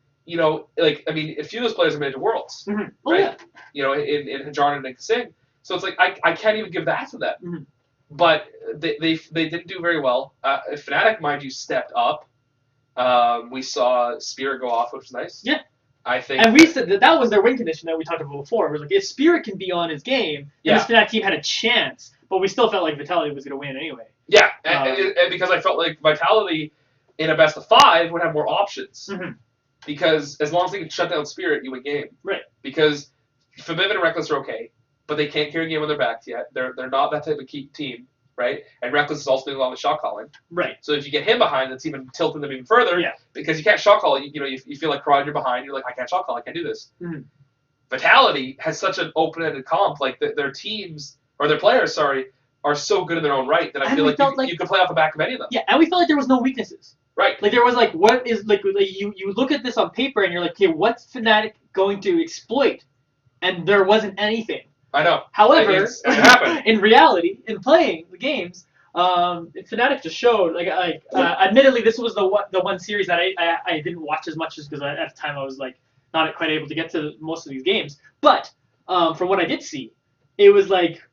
like, I mean, a few of those players have made it to Worlds, Mm-hmm. Oh, right? yeah. In Hajarn and Kasing. So it's like I can't even give that to them. Mm-hmm. But they didn't do very well. Fnatic, mind you, stepped up. We saw Spirit go off, which was nice. Yeah. I think. And we said that was their win condition that we talked about before. We're like, if Spirit can be on his game, then this Fnatic team had a chance, but we still felt like Vitality was going to win anyway. Yeah, and because I felt like Vitality in a best of five would have more options. Mm-hmm. Because as long as they can shut down Spirit, you win game. Right. Because Forbidden and Reckless are okay, but they can't carry a game on their backs yet. They're not that type of key team, right? And Reckless is also doing a lot of shot calling. Right. So if you get him behind, that's even tilting them even further. Yeah. Because you can't shot call. You feel like Crowd, you're behind. You're like, I can't shot call. I can't do this. Mm-hmm. Vitality has such an open-ended comp. Like their teams or their players, are so good in their own right that I feel like you could play off the back of any of them. Yeah, and we felt like there was no weaknesses. Right. Like there was like what is like you look at this on paper and you're like, okay, what's Fnatic going to exploit? And there wasn't anything. I know. However, it happened. In reality, in playing the games, Fnatic just showed admittedly this was the one series that I didn't watch as much as because at the time I was like not quite able to get to most of these games. But from what I did see, it was like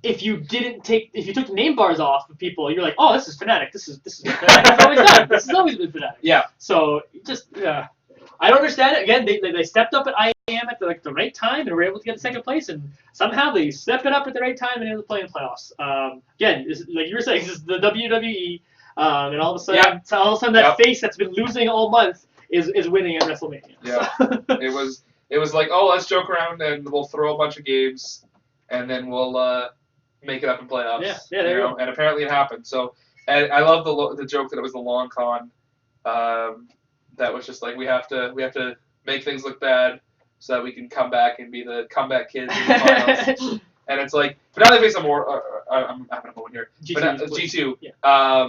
if you took name bars off of people, you're like, oh, this is Fnatic. This is what Fnatic has always done. This has always been Fnatic. Yeah. So just I don't understand it. Again, they stepped up at IAM at the right time and were able to get the second place, and somehow they stepped it up at the right time and able to play in playoffs. Again, like you were saying, this is the WWE, and all of a sudden, that face that's been losing all month is winning at WrestleMania. Yeah. It was like, oh, let's joke around and we'll throw a bunch of games, and then we'll make it up in playoffs. Yeah, there you go. And apparently it happened. So, and I love the joke that it was the long con. That was just like we have to make things look bad so that we can come back and be the comeback kids in the finals. And it's like, but now they face a more. I'm having a moment here. G2, yeah.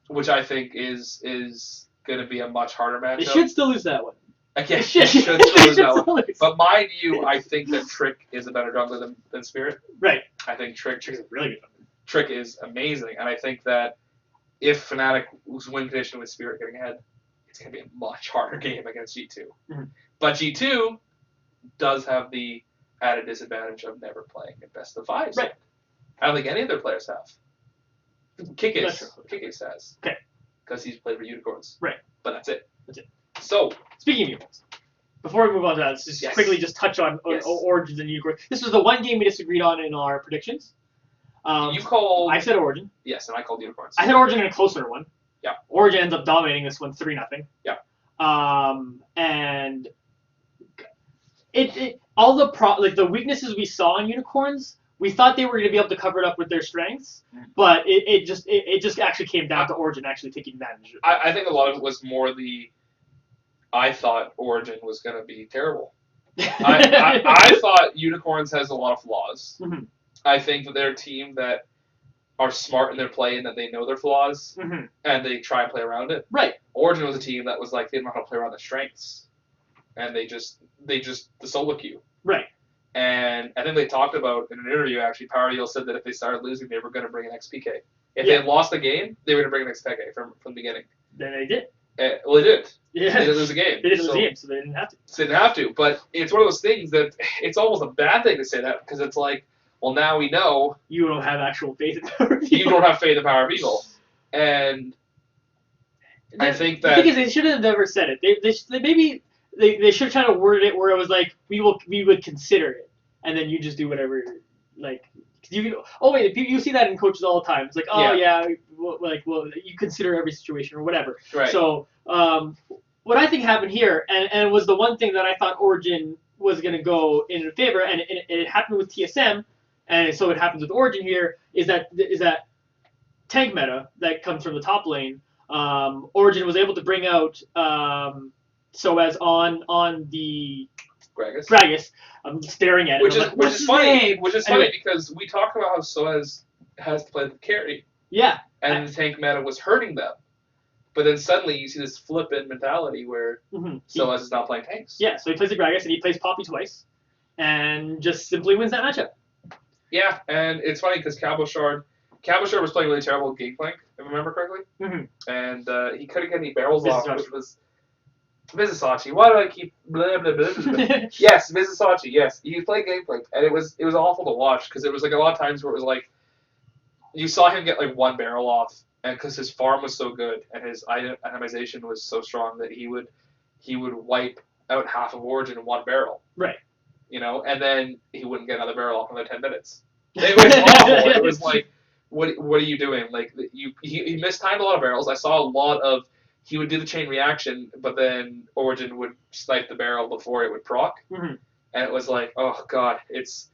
Which I think is going to be a much harder matchup. They should still lose that one. Again, they should still lose that one. But mind you, I think that Trick is a better jungler than Spirit. Right. I think Trick is really good. Trick is amazing, and I think that if Fnatic's win condition with Spirit getting ahead, it's going to be a much harder game against G2. Mm-hmm. But G2 does have the added disadvantage of never playing at best of fives. Right. I don't think any of their players have. Kikis has. Okay. Because he's played for Unicorns. Right. But that's it. So, speaking of Unicorns, before we move on to that, let's just quickly just touch on Origins and Unicorns. This was the one game we disagreed on in our predictions. You called... I said Origin. Yes, and I called Unicorns. I said Origin in a closer one. Yeah. Origin ends up dominating this one 3-0. Yeah. And all the weaknesses we saw in Unicorns, we thought they were going to be able to cover it up with their strengths, but it just actually came down to Origin actually taking advantage. I think a lot of it was more I thought Origin was going to be terrible. I thought Unicorns has a lot of flaws. Mm-hmm. I think that they're a team that are smart in their play and that they know their flaws, mm-hmm. and they try and play around it. Right. Origin was a team that was like, they didn't know how to play around their strengths, and they just the solo queue. Right. And I think they talked about in an interview, actually, Power Eel said that if they started losing, they were going to bring an XPK. If they had lost the game, they were going to bring an XPK from the beginning. Then they did. Well, they did. Yeah. They didn't lose a game. They didn't lose a game, so they didn't have to. So they didn't have to. But it's one of those things that it's almost a bad thing to say that, because it's like, well, now we know. You don't have actual faith in Power of Evil. You don't have faith in Power of Evil. And I think that... The thing is, they should have never said it. They should have tried to word it where it was like, we would consider it. And then you just do whatever, like... you see that in coaches all the time. It's like, you consider every situation or whatever. Right. So, what I think happened here, and it was the one thing that I thought Origin was going to go in favor, and it happened with TSM, and so it happens with Origin here, is that tank meta that comes from the top lane. Origin was able to bring out so as on the Gragas. I'm staring at it. Which is funny because we talked about how Soaz has played the carry. Yeah. And the tank meta was hurting them. But then suddenly you see this flip in mentality where Silas is now playing tanks. Yeah, so he plays the Gragas and he plays Poppy twice, and just simply wins that matchup. Yeah, and it's funny because Cabochard was playing really terrible with Gangplank, if I remember correctly. And he couldn't get any barrels off, which was Vizisachi. Why do I keep blah, blah, blah, blah, blah. Yes, Vizisachi, yes. He played Gangplank, and it was awful to watch because it was like a lot of times where it was like you saw him get like one barrel off, and because his farm was so good and his itemization was so strong that he would wipe out half of Origin in one barrel. Right. You know, and then he wouldn't get another barrel off in another 10 minutes. It was awful. It was like, what are you doing? Like he mistimed a lot of barrels. I saw a lot of he would do the chain reaction, but then Origin would snipe the barrel before it would proc, and it was like, oh god, it's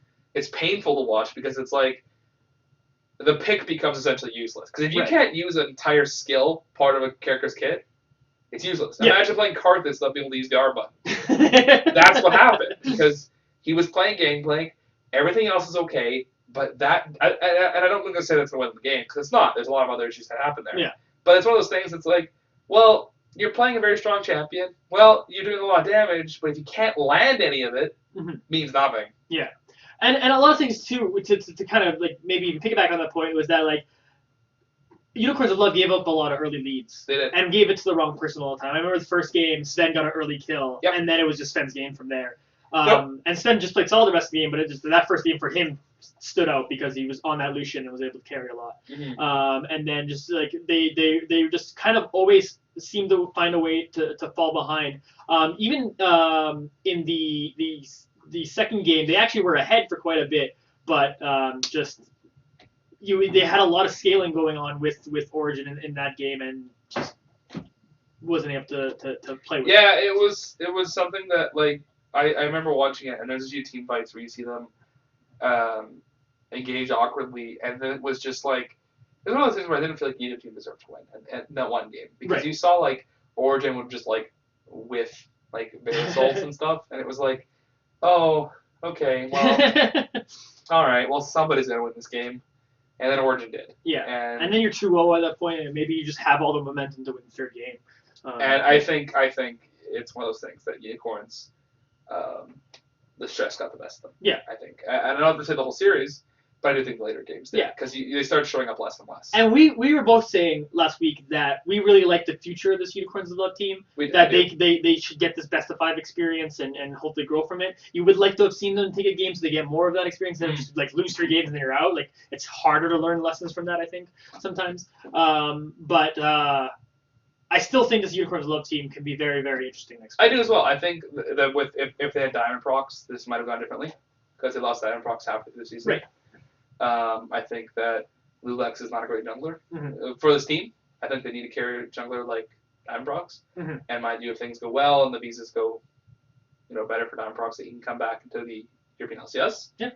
painful to watch because it's like the pick becomes essentially useless. Because if you can't use an entire skill part of a character's kit, it's useless. Yeah. Imagine playing Karthus not being able to use the R button. That's what happened because he was playing Gangplank. Everything else is okay, but that and I don't think I say that's going to win the game because it's not. There's a lot of other issues that happen there. Yeah. But it's one of those things. It's like, well, you're playing a very strong champion. Well, you're doing a lot of damage, but if you can't land any of it, means nothing. Yeah. And a lot of things too to kind of like maybe even piggyback on that point was that like Unicorns of Love gave up a lot of early leads. They did. And gave it to the wrong person all the time. I remember the first game, Sven got an early kill, and then it was just Sven's game from there. And Sven just played solid the rest of the game, but it just that first game for him stood out because he was on that Lucian and was able to carry a lot. And then just like they just kind of always seem to find a way to fall behind. Even in the second game, they actually were ahead for quite a bit, but they had a lot of scaling going on with Origin in that game and just wasn't able to play with. Yeah, it was something that like I remember watching it, and there's a few team fights where you see them engage awkwardly, and then it was just like it was one of those things where I didn't feel like either team deserved to win in that one game because you saw like Origin would just like whiff like Veil Souls and stuff, and it was like, oh, okay, well, all right, well somebody's gonna win this game. And then Origin did. Yeah. And then you're 2-0 at that point, and maybe you just have all the momentum to win the third game. And I think it's one of those things that Unicorns, the stress got the best of them. Yeah. I think. I don't have to say the whole series, but I do think the later games did. Yeah. Because they started showing up less and less. And we were both saying last week that we really like the future of this Unicorns of Love team. They should get this best of 5 experience and hopefully grow from it. You would like to have seen them take a game so they get more of that experience than just like lose 3 games and then you're out. Like it's harder to learn lessons from that, I think, sometimes. But I still think this Unicorns of Love team can be very, very interesting next week. I do as well. I think that with if they had Diamond Procs, this might have gone differently because they lost Diamond Procs halfway through the season. Right. I think that Lulex is not a great jungler for this team. I think they need to carry a jungler like Diamond Procs. And mind you, if things go well and the visas go, better for Diamond Procs, that he can come back into the European LCS. Yeah.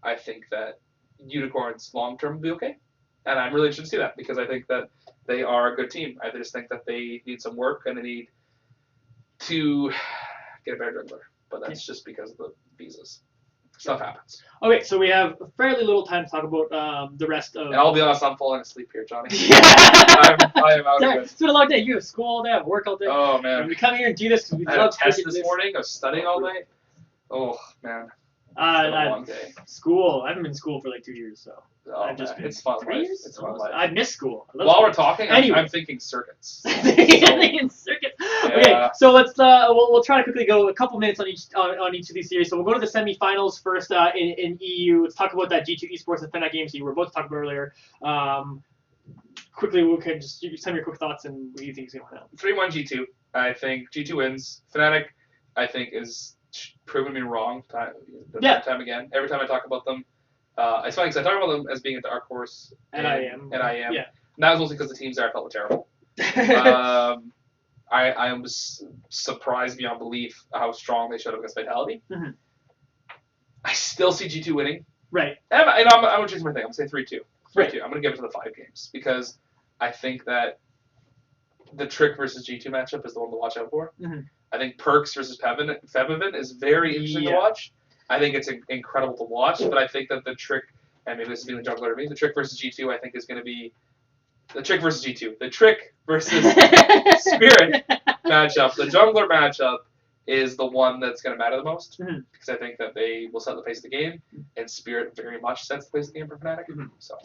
I think that Unicorns long term will be okay, and I'm really interested to see that because I think that they are a good team. I just think that they need some work and they need to get a better jungler, but that's just because of the visas. Stuff happens. Okay, so we have fairly little time to talk about the rest of. And I'll be honest, I'm falling asleep here, Johnny. I am out of it. It's been a long day. You have school all day. I have work all day. Oh man. And we come here and do this because we love. I had a test this morning. I was studying all night. Oh man. It's been a long day. School. I haven't been in school for like 2 years, so. Oh, it's fun. 3 years? It's fun life. I miss school. While we're talking, I'm thinking circuits. Thinking circuits. Yeah. Okay, so let's we'll try to quickly go a couple minutes on each of these series. So we'll go to the semifinals first in EU. Let's talk about that G2 Esports and Fnatic games you were both talking about earlier. Quickly, we can just tell me your quick thoughts and what you think is going to win out. 3-1 G2. I think G2 wins. Fnatic, I think, is proven me wrong time again. Every time I talk about them. It's funny because I talk about them as being a dark horse. And I am. Yeah. And that was mostly because the teams there I felt were terrible. I was surprised beyond belief how strong they showed up against Vitality. I still see G2 winning. Right. And I'm going to choose my thing. I'm going to say 3-2. 3-2. Right. I'm going to give it to the 5 games because I think that the Trick versus G2 matchup is the one to watch out for. I think Perks versus Febiven is very interesting to watch. I think it's incredible to watch, but I think that the Trick, and maybe this is being the juggler of me, the Trick versus G2 I think is going to be The Trick versus G2. The Trick versus Spirit matchup. The jungler matchup is the one that's going to matter the most because I think that they will set the pace of the game, and Spirit very much sets the pace of the game for Fnatic. So.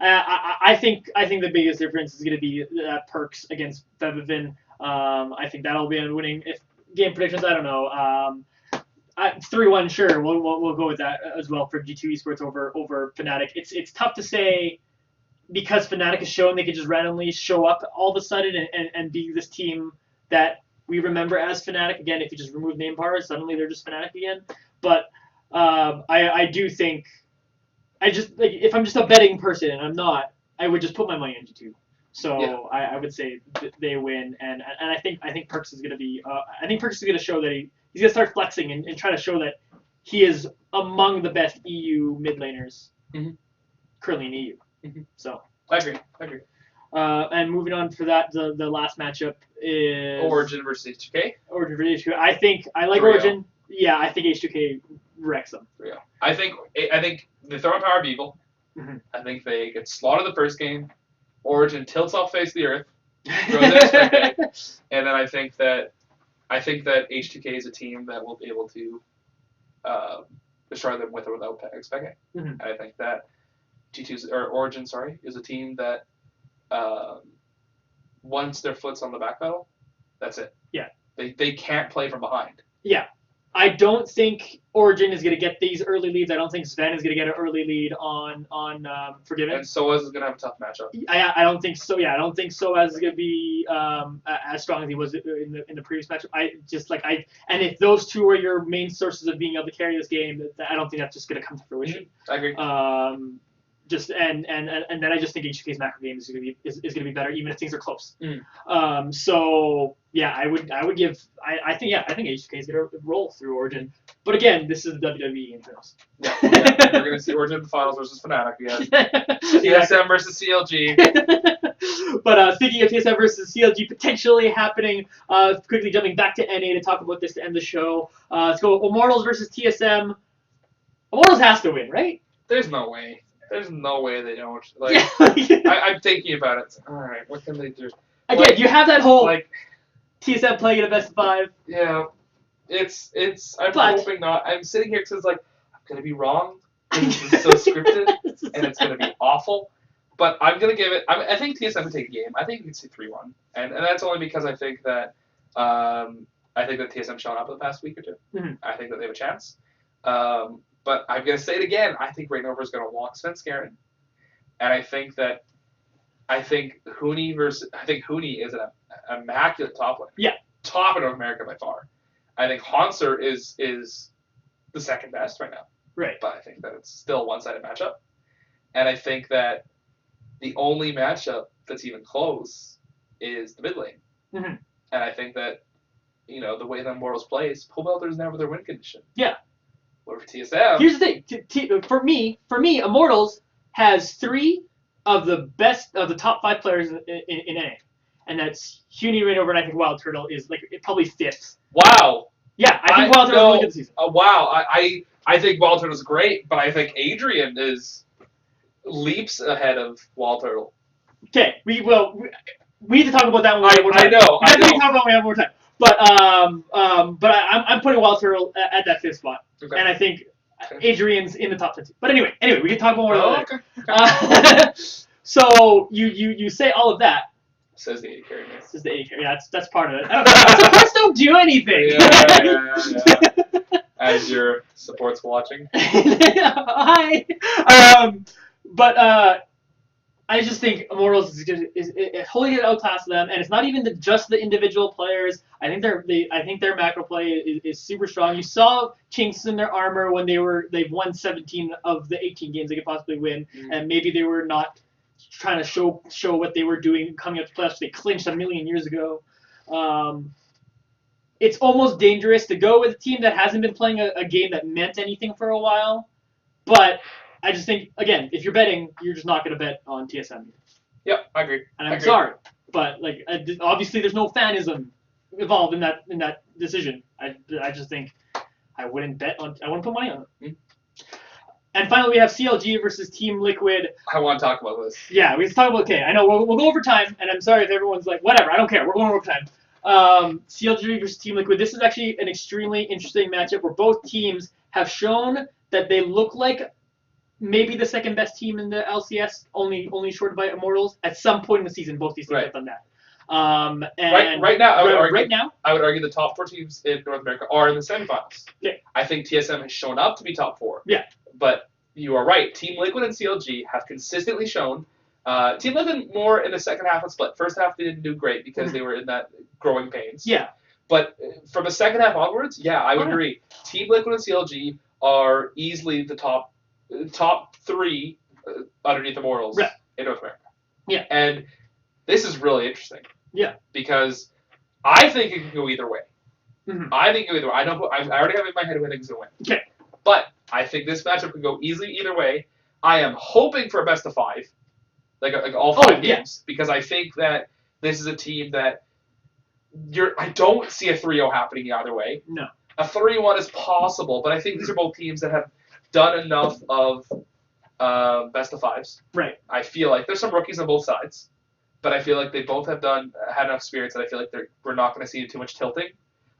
I think the biggest difference is going to be Perks against Bevivin. I think that'll be winning. If game predictions, I don't know. 3-1, sure. We'll go with that as well for G2 Esports over Fnatic. It's tough to say because Fnatic has shown they could just randomly show up all of a sudden and be this team that we remember as Fnatic again. If you just remove name bars, suddenly they're just Fnatic again. But I do think. If I'm just a betting person, and I'm not, I would just put my money on G2. So I would say they win, and I think Perks is gonna be. I think Perks is gonna show that he's gonna start flexing and try to show that he is among the best EU mid laners currently in EU. So I agree. And moving on for that, the last matchup is Origin versus H2K. Origin versus H2K. I like 3-0. Origin. Yeah, I think H2K wrecks them. 3-0. I think they throw in Power of Evil. I think they get slaughtered the first game. Origin tilts off face of the earth, throws in H2K, and then I think that H2K is a team that will be able to destroy them with or without expecting. And I think that Origin is a team that once their foot's on the back pedal, that's it. Yeah. They can't play from behind. Yeah. I don't think Origin is going to get these early leads. I don't think Sven is going to get an early lead on Forgiven. And Soaz is going to have a tough matchup. I don't think so. Yeah, I don't think Soaz is going to be as strong as he was in the previous matchup. And if those two are your main sources of being able to carry this game, I don't think that's just going to come to fruition. I agree. And then I just think HK's macro game is going to be better even if things are close. So yeah, I think HK is going to roll through Origin. But again, this is WWE internals. Yeah, we're going to see Origin in the finals versus Fnatic again. TSM versus CLG. But speaking of TSM versus CLG potentially happening, quickly jumping back to NA to talk about this to end the show. Let's go Immortals versus TSM. Immortals has to win, right? There's no way. There's no way they don't. I'm thinking about it. All right, what can they do? Again, you have that whole TSM playing in a best of 5. Yeah, I'm hoping not. I'm sitting here because I'm gonna be wrong. This is so scripted, and it's gonna be awful. But I'm gonna give it. I think TSM would take a game. I think we could see 3-1, and that's only because I think that TSM shown up in the past week or two. I think that they have a chance. But I'm going to say it again. I think Rainover is going to walk Svenskeren. And I think Hooney is an immaculate top laner. Yeah. Top in North America by far. I think Haunser is the second best right now. Right. But I think that it's still a one-sided matchup. And I think that the only matchup that's even close is the mid lane. And I think that, the way the Immortals plays, Pull Belter is never their win condition. Yeah. Or for TSM. Here's the thing. For me, Immortals has 3 of the top 5 players in NA, and that's Huni, Rainover, and I think Wild Turtle is probably 5th. Wow. Yeah, I think Wild Turtle is really good this season. Wow. I think Wild Turtle is great, but I think Adrian is leaps ahead of Wild Turtle. Okay, we need to talk about that one one more time. I know. We need to talk about that one more time. But I'm putting Wild Turtle at that 5th spot. Okay. And I think Adrian's in the top 10. But anyway, we can talk about more later. Okay. So you say all of that. Says the 80 carry. Says the 80 carry. Yeah, that's part of it. Supports don't do anything. Yeah. As your support's watching. Hi. But I just think Immortals is wholly going to outclass them, and it's not even just the individual players. I think their macro play is super strong. You saw chinks in their armor when they've won 17 of the 18 games they could possibly win, and maybe they were not trying to show what they were doing coming up to playoffs. They clinched a million years ago. It's almost dangerous to go with a team that hasn't been playing a game that meant anything for a while, but I just think, again, if you're betting, you're just not going to bet on TSM. Yep, I agree. And I'm sorry, but obviously there's no fanism involved in that decision. I just think I wouldn't put money on it. And finally, we have CLG versus Team Liquid. I want to talk about this. Yeah, we can talk about. Okay, I know we'll go over time, and I'm sorry if everyone's like, whatever, I don't care. We're going over time. CLG versus Team Liquid. This is actually an extremely interesting matchup where both teams have shown that they look like maybe the second best team in the LCS, only short by Immortals. At some point in the season, both these teams have done that. And right now, I would argue the top 4 teams in North America are in the semifinals. Yeah. I think TSM has shown up to be top 4. Yeah. But you are right. Team Liquid and CLG have consistently shown. Team Liquid more in the second half of split. First half they didn't do great because they were in that growing pains. Yeah. But from the second half onwards, yeah, I would agree. Team Liquid and CLG are easily the top 3 underneath Immortals in North America. Yeah. And this is really interesting. Yeah. Because I think it can go either way. Mm-hmm. I think it can go either way. I already have in my head who I think is going to win. Okay. But I think this matchup can go easily either way. I am hoping for a best of 5. Like all 5 games. Because I think that this is a team that I don't see a 3-0 happening either way. No. A 3-1 is possible, but I think these are both teams that have done enough of best of 5s. Right. I feel like there's some rookies on both sides, but I feel like they both have had enough experience that I feel like we're not going to see too much tilting.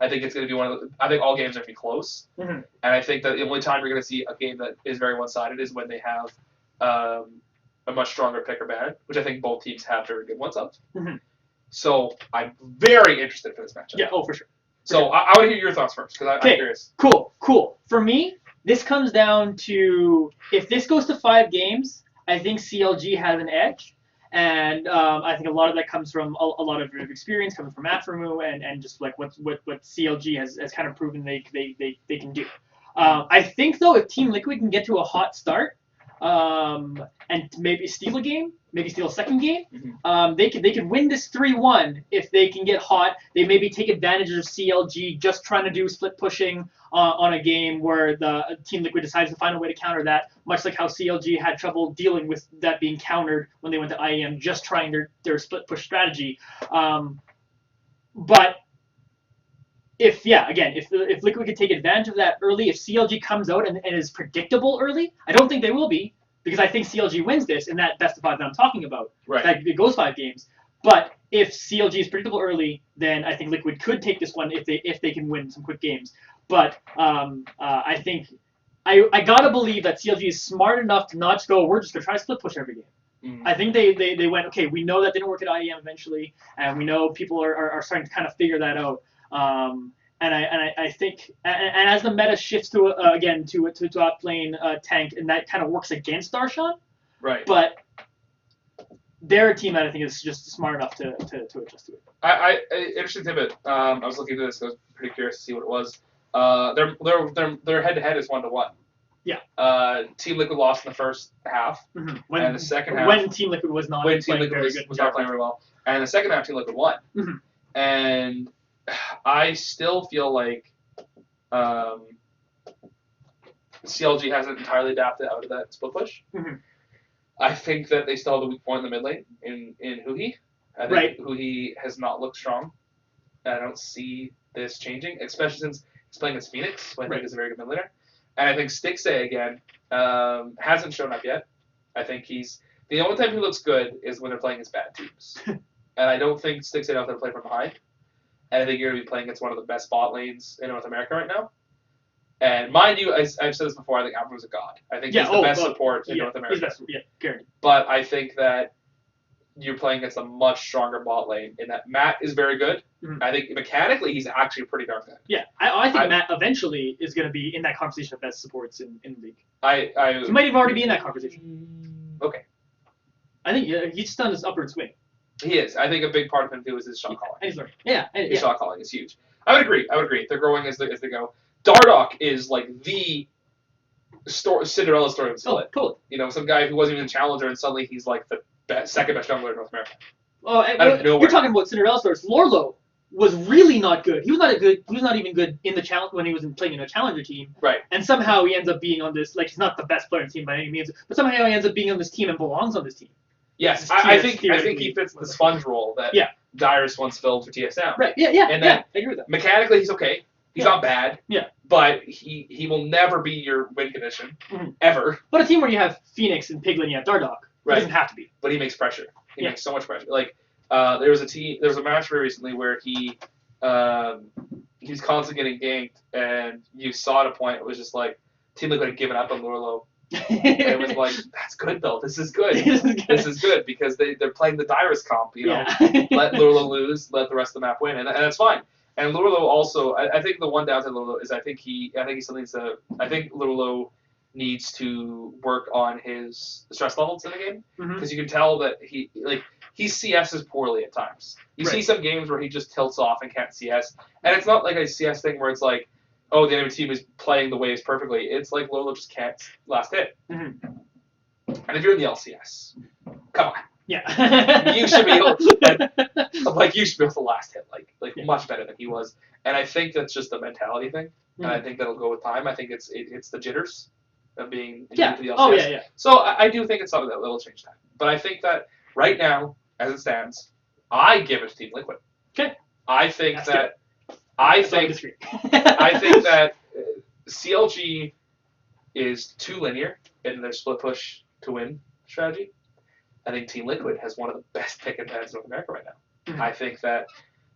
I think it's going to be I think all games are going to be close, and I think that the only time you're going to see a game that is very one-sided is when they have a much stronger picker ban, which I think both teams have very good ones of. Mm-hmm. So I'm very interested for this matchup. Yeah, for sure. So I want to hear your thoughts first, because I'm curious. Cool. For me, this comes down to, if this goes to 5 games, I think CLG has an edge. And I think a lot of that comes from a lot of experience coming from Aframu and just like what CLG has kind of proven they can do. I think, though, if Team Liquid can get to a hot start and maybe steal a game, maybe steal a second game, they could win this 3-1 if they can get hot. They maybe take advantage of CLG just trying to do split pushing on a game where the Team Liquid decides to find a way to counter that, much like how CLG had trouble dealing with that being countered when they went to IEM, just trying their split push strategy. But if Liquid could take advantage of that early, if CLG comes out and is predictable early, I don't think they will be, because I think CLG wins this in that best of 5 that I'm talking about. Right. That it goes 5 games. But if CLG is predictable early, then I think Liquid could take this one if they can win some quick games. But I think I gotta believe that CLG is smart enough to not just go, we're just gonna try to split push every game. I think they went, okay, we know that didn't work at IEM eventually, and we know people are starting to kind of figure that out. And I think, and as the meta shifts to again to outplaying tank, and that kind of works against Darshan. Right. But they're a team that I think is just smart enough to adjust to it. Interesting tidbit. I was looking at this. I was pretty curious to see what it was. Their head-to-head is 1-1. Yeah. Team Liquid lost in the first half, and the second half when Team Liquid was not playing very well, and the second half Team Liquid won. And I still feel like CLG hasn't entirely adapted out of that split push. I think that they still have the weak point in the mid lane in Huhi. I think Huhi has not looked strong. I don't see this changing, especially since he's playing against Phoenix, who I think is a very good mid laner. And I think Stixay, again, hasn't shown up yet. I think the only time he looks good is when they're playing against bad teams. And I don't think Stixay knows how to play from behind. And I think you're going to be playing against one of the best bot lanes in North America right now. And mind you, I've said this before, I think Aframu's a god. I think he's the best support in North America. Guaranteed. But I think that you're playing against a much stronger bot lane in that Matt is very good. I think mechanically he's actually pretty darn good. Yeah, I think Matt eventually is going to be in that conversation of best supports in the league. He might even already be in that conversation. Okay. I think he's just on his upward swing. He is. I think a big part of him too is his shot calling. And he's learning. Yeah. His shot calling is huge. I would agree. They're growing as they go. Dardoch is like the Cinderella story of Split. Totally. You know, some guy who wasn't even a challenger and suddenly he's like the second best jungler in North America. You're talking about Cinderella stories. Lorlo was really not good. He was not even good in the challenge when he was playing in a challenger team. Right. And somehow he ends up being on this. Like, he's not the best player in the team by any means, but somehow he ends up being on this team and belongs on this team. Yes, I think he fits the sponge role that Dyrus once filled for TSM. Right. Yeah. And then I agree with that. Mechanically, he's okay. He's not bad. Yeah. but he will never be your win condition, ever. But a team where you have Phoenix and Piglin, you have Dardoch, Right. It doesn't have to be. But he makes pressure. He makes so much pressure. Like, there was a match very recently where he was constantly getting ganked, and you saw at a point it was just like Team Liquid had given up on Lurlo. And it was like, that's good though. This is good. This is good because they're playing the Dyrus comp. Let Lurlo lose, let the rest of the map win, and that's fine. And Lurlo also, I think the one downside of Lurlo is I think Lurlo needs to work on his stress levels in the game because you can tell that he CS's poorly at times. You see some games where he just tilts off and can't CS, and it's not like a CS thing where it's like, oh, the enemy team is playing the waves perfectly. It's like Lurlo just can't last hit. And if you're in the LCS, come on. Yeah. You should be able you should be able to last hit much better than he was. And I think that's just a mentality thing. And I think that'll go with time. I think it's the jitters of being new to the LCS. Oh yeah. So I do think it's something that will change time. But I think that right now, as it stands, I give it to Team Liquid. Okay. I think that's that good. I think that CLG is too linear in their split push to win strategy. I think Team Liquid has one of the best pick and bans in North America right now. I think that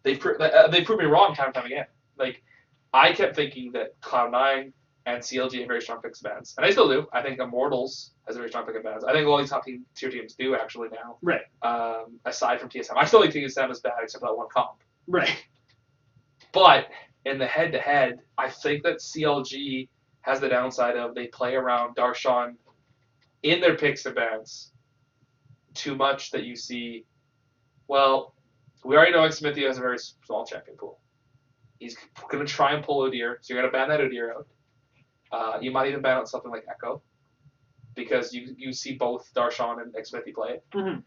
they've proved me wrong time and time again. Like, I kept thinking that Cloud9 and CLG have very strong picks and bans, and I still do. I think Immortals has a very strong pick and bans. I think all these top tier teams do actually now. Right. Aside from TSM, I still think TSM is bad except that one comp. Right. But in the head-to-head, I think that CLG has the downside of they play around Darshan in their picks and bans too much that you see. Well, we already know Smithy has a very small champion pool. He's going to try and pull Odir, so you're going to ban that Odir out. You might even ban out something like Echo, because you see both Darshan and Smithy play it. And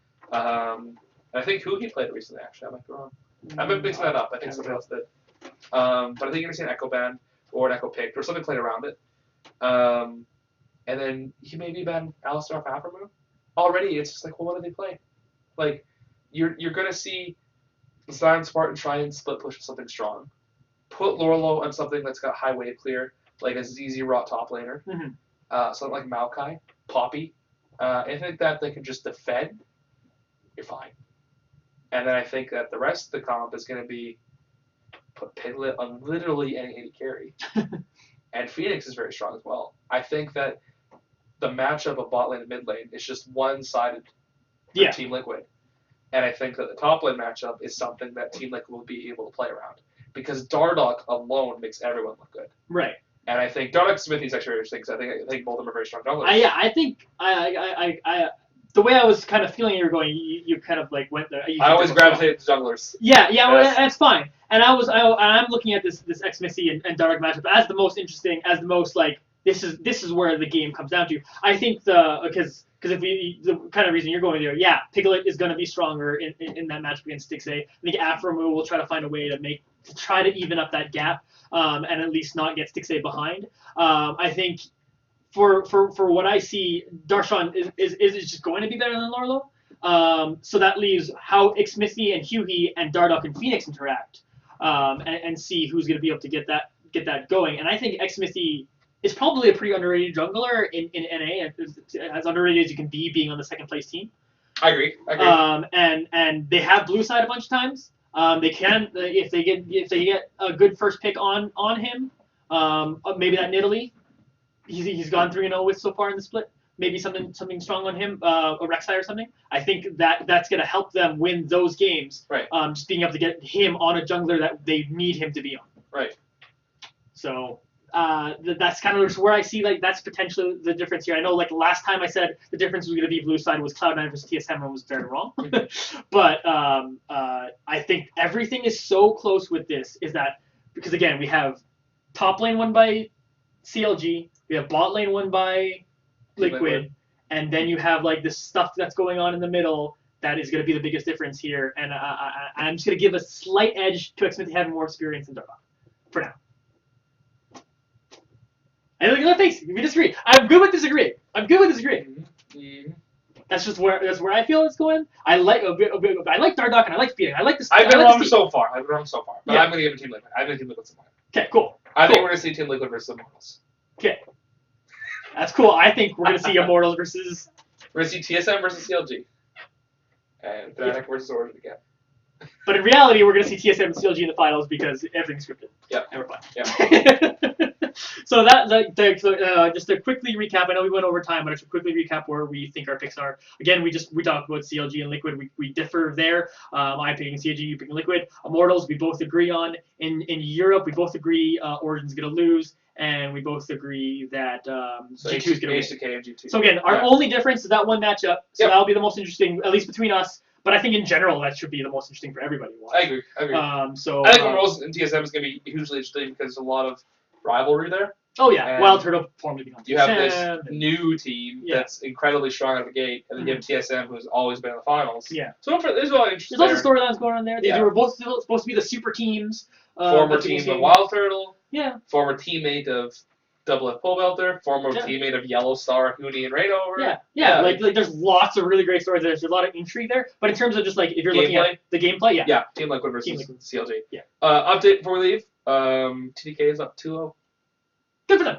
I think Hugi played it recently, actually. I might be wrong. I've been mixing that up. I think somebody else did. But I think you're going to see an Echo ban or an Echo picked or something played around it. And then he maybe ban Alistar off Aphromoo. Already, it's just like, well, what do they play? Like, you're going to see Zion Spartan try and split push with something strong. Put Lorlo on something that's got high wave clear, like a ZZ Rot top laner. Something like Maokai, Poppy. Anything like that can just defend, you're fine. And then I think that the rest of the comp is going to be put Piglet on literally any carry. And Phoenix is very strong as well. I think that the matchup of bot lane and mid lane is just one-sided for Team Liquid. And I think that the top lane matchup is something that Team Liquid will be able to play around. Because Dardoch alone makes everyone look good. Right. And I think Dardoch Smithy is actually very interesting because I think both of them are very strong junglers. I think the way I was kind of feeling you were going, you kind of like went there. I always gravitate to junglers. Yeah, well, that's fine. And I'm looking at this Xmissy and Dardoch matchup as the most interesting, as the most like this is where the game comes down to. I think because the kind of reason you're going there, Piglet is going to be stronger in that matchup against Stixxay. I think Aphromoo will try to find a way to try to even up that gap and at least not get Stixxay behind. I think for what I see, Darshan is just going to be better than Lorlo. So that leaves how Xmissy and Hughie and Dardoch and Phoenix interact and see who's going to be able to get that going. And I think Xmissy is probably a pretty underrated jungler in NA, as underrated as you can be being on the second place team. I agree. And they have blue side a bunch of times. They can if they get a good first pick on him. Maybe that Nidalee. He's gone 3-0 with so far in the split. Maybe something strong on him, a Rek'Sai or something. I think that's going to help them win those games. Right. Just being able to get him on a jungler that they need him to be on. Right. So that's kind of where I see that's potentially the difference here. I know last time I said the difference was going to be blue side was Cloud9 versus TSM and was very wrong. But I think everything is so close with this is that because again we have top lane won by CLG, we have bot lane won by Liquid, and then you have this stuff that's going on in the middle that is going to be the biggest difference here. And I'm just going to give a slight edge to Xmithie having more experience in Dardoch for now. I look at my face. We disagree. I'm good with disagreeing. Mm-hmm. That's where I feel it's going. I like Dardoch and I like Phoenix. I like this. I've been wrong so far. But I'm going to give it to Team Liquid. I'm going to Team Liquid some more. Okay, cool. I think Cool. we're going to see Team Liquid versus Immortals. Okay. That's cool. I think we're going to see Immortals versus... We're going to see TSM versus CLG. And Fnatic versus Origin again. But in reality, we're going to see TSM and CLG in the finals because everything's scripted. Yep. And we're fine. Yep. So just to quickly recap, I know we went over time, but to quickly recap where we think our picks are. Again, we talked about CLG and Liquid. We differ there. I'm picking CLG, you picking Liquid. Immortals, we both agree on. In Europe, we both agree Origin's going to lose. And we both agree that G2 is going to win. and G2. So again, our only difference is that one matchup. So Yep. that'll be the most interesting, at least between us. But I think in general, that should be the most interesting for everybody to watch. I agree. So I think Immortals and TSM is going to be hugely interesting because there's a lot of rivalry there. Oh yeah, And Wild Turtle formed to become You have this TSM. new team that's incredibly strong out of the gate, and then you have TSM, who's always been in the finals. Yeah. So there's a lot of interest There's lots of there. storylines going on there. These were both supposed to be the super teams. Former team of Wild Turtle. Yeah. Former teammate of Double F Pole Belter. Former teammate of Yellow Star, Huni, and Raidover. Yeah. Like there's lots of really great stories there. There's a lot of intrigue there. But in terms of just like if you're looking at the gameplay, Yeah, Team Liquid versus CLG. Yeah. Update before we leave. TDK is up 2-0. Good for them.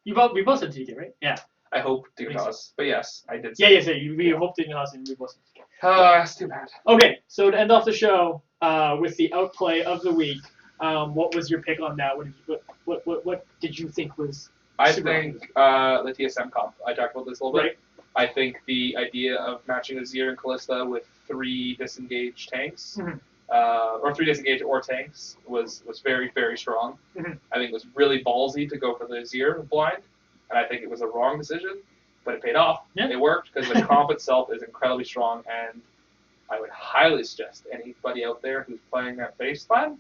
We both said TK, right? Yeah. I hope Dignitas. But yes, I did say Yeah, we hope Dignitas and we both said TK. That's too bad. Okay, so to end off the show with the outplay of the week, what was your pick on that? What did you think was? I think the TSM comp. I talked about this a little bit. Right. I think the idea of matching Azir and Callista with 3 disengaged tanks, or 3 disengaged or tanks, was very, very strong. Mm-hmm. I think it was really ballsy to go for the Azir blind, and I think it was a wrong decision, but it paid off. Yeah. It worked because the comp itself is incredibly strong, and I would highly suggest anybody out there who's playing that base plan,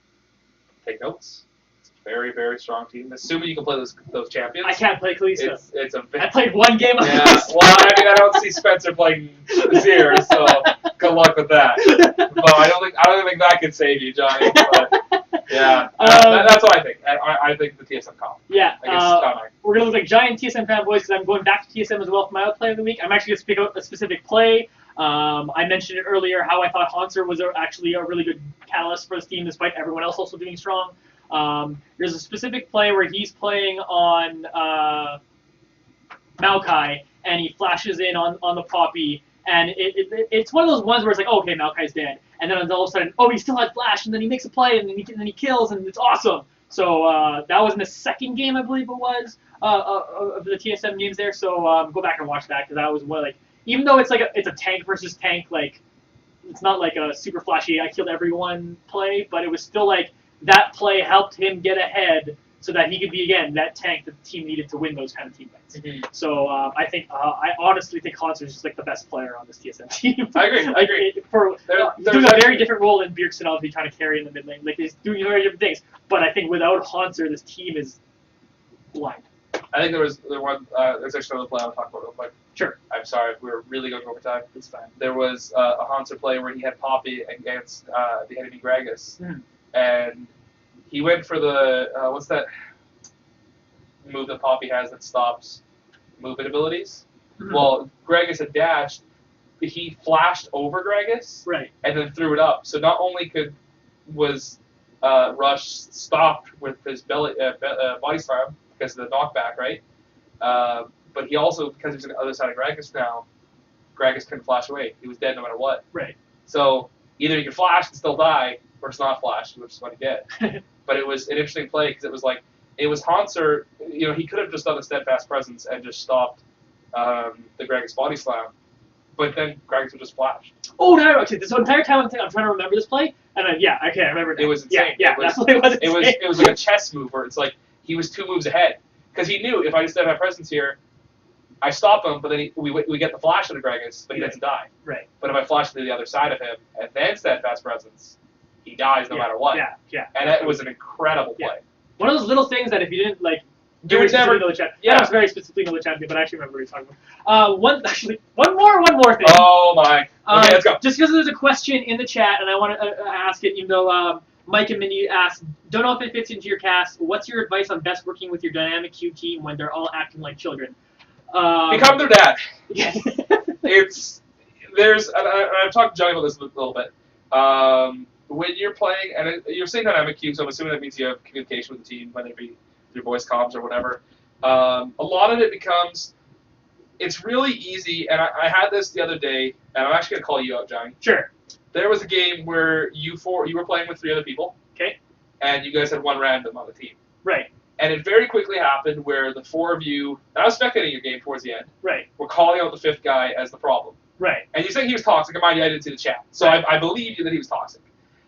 take notes. It's a very, very strong team. Assuming you can play those champions. I can't play Kalista. It's a I played one game of yeah, Kalista. well, I mean, I don't see Spencer playing Azir, so good luck with that. But I don't think that could save you, Johnny. But yeah, that's what I think. I think the TSM comp. Yeah, Coming. we're gonna look like giant TSM fanboys because I'm going back to TSM as well for my outplay of the week. I'm actually gonna pick out a specific play. I mentioned it earlier how I thought Hanser was actually a really good catalyst for this team, despite everyone else also doing strong. There's a specific play where he's playing on Maokai, and he flashes in on the Poppy, and it's one of those ones where it's like, oh, okay, Maokai's dead, and then all of a sudden, oh, he still had flash, and then he makes a play, and then he kills, and it's awesome. So that was in the second game, I believe it was, of the TSM games there. So go back and watch that because that was one even though it's it's a tank versus tank, like it's not like a super flashy I killed everyone play, but it was still like that play helped him get ahead so that he could be again that tank that the team needed to win those kind of team fights. Mm-hmm. So I honestly think Hanser is just like the best player on this TSM team. I agree. He's doing a very different role than Bjergsen obviously trying to carry in the mid lane. Like he's doing very different things. But I think without Hanser, this team is blind. I think there's actually another play I'll talk about real quick. Sure. I'm sorry, we're really going over time. It's fine. There was a Hanser play where he had Poppy against the enemy Gragas, and he went for the what's that move that Poppy has that stops movement abilities? Mm-hmm. Well, Gragas had dashed, he flashed over Gragas, right, and then threw it up. So not only was Rush stopped with his body slam because of the knockback, right? But he also, because he's on the other side of Gragas now, Gragas couldn't flash away. He was dead no matter what. Right. So either he could flash and still die, or it's not flash, which is what he did. But it was an interesting play because it was Hanser. He could have just done a steadfast presence and just stopped the Gragas body slam, but then Gragas would just flash. Oh no! Okay, this entire time I'm trying to remember this play, and I remember that. It was insane. Yeah, that's what it was. It was like a chess move where it's like he was 2 moves ahead because he knew if I just had my presence here, I stop him, but then we get the flash into Gragas, but he doesn't die. Right. But if I flash to the other side of him and then steadfast presence, he dies no matter what. Yeah. And that was an incredible play. One of those little things that if you didn't you would never know the chat. Yeah. I was very specifically know the champion, but I actually remember what he's talking about. One more thing. Oh my. Okay, let's go. Just because there's a question in the chat, and I want to ask it, even though Mike and Mindy asked, don't know if it fits into your cast. What's your advice on best working with your dynamic Q team when they're all acting like children? Become their dad. Yeah. I've talked to Johnny about this a little bit. when you're playing, and you're saying dynamic queue, so I'm assuming that means you have communication with the team, whether it be through voice comms or whatever. A lot of it becomes, it's really easy, and I had this the other day, and I'm actually going to call you out, Johnny. Sure. There was a game where you were playing with 3 other people. Okay. And you guys had 1 random on the team. Right. And it very quickly happened where the 4 of you, and I was spectating your game towards the end, Right. were calling out the 5th guy as the problem. Right. And you saying he was toxic, and mind you, I didn't see the chat. So right. I believe you that he was toxic.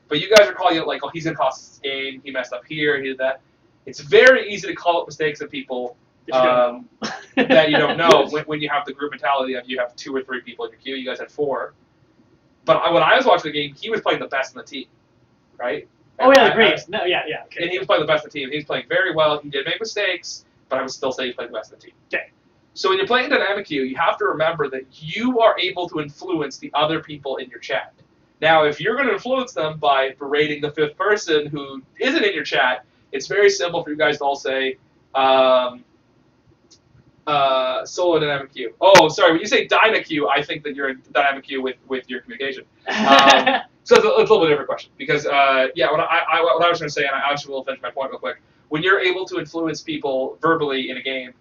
But you guys are calling out like, oh, he's going to cost us this game, he messed up here, he did that. It's very easy to call out mistakes of people that you don't know when you have the group mentality of you have 2 or 3 people in your queue. You guys had 4. But when I was watching the game, he was playing the best in the team, right? Oh, yeah, great. No, yeah. Okay. And he was playing the best in the team. He was playing very well. He did make mistakes, but I would still say he played the best in the team. Okay. So when you're playing dynamic queue, you have to remember that you are able to influence the other people in your chat. Now, if you're going to influence them by berating the 5th person who isn't in your chat, it's very simple for you guys to all say, solo dynamic queue. Oh, sorry. When you say dyna queue, I think that you're in dynamic queue with your communication. So it's a little bit different question because what I was going to say, and I actually will finish my point real quick. When you're able to influence people verbally in a game,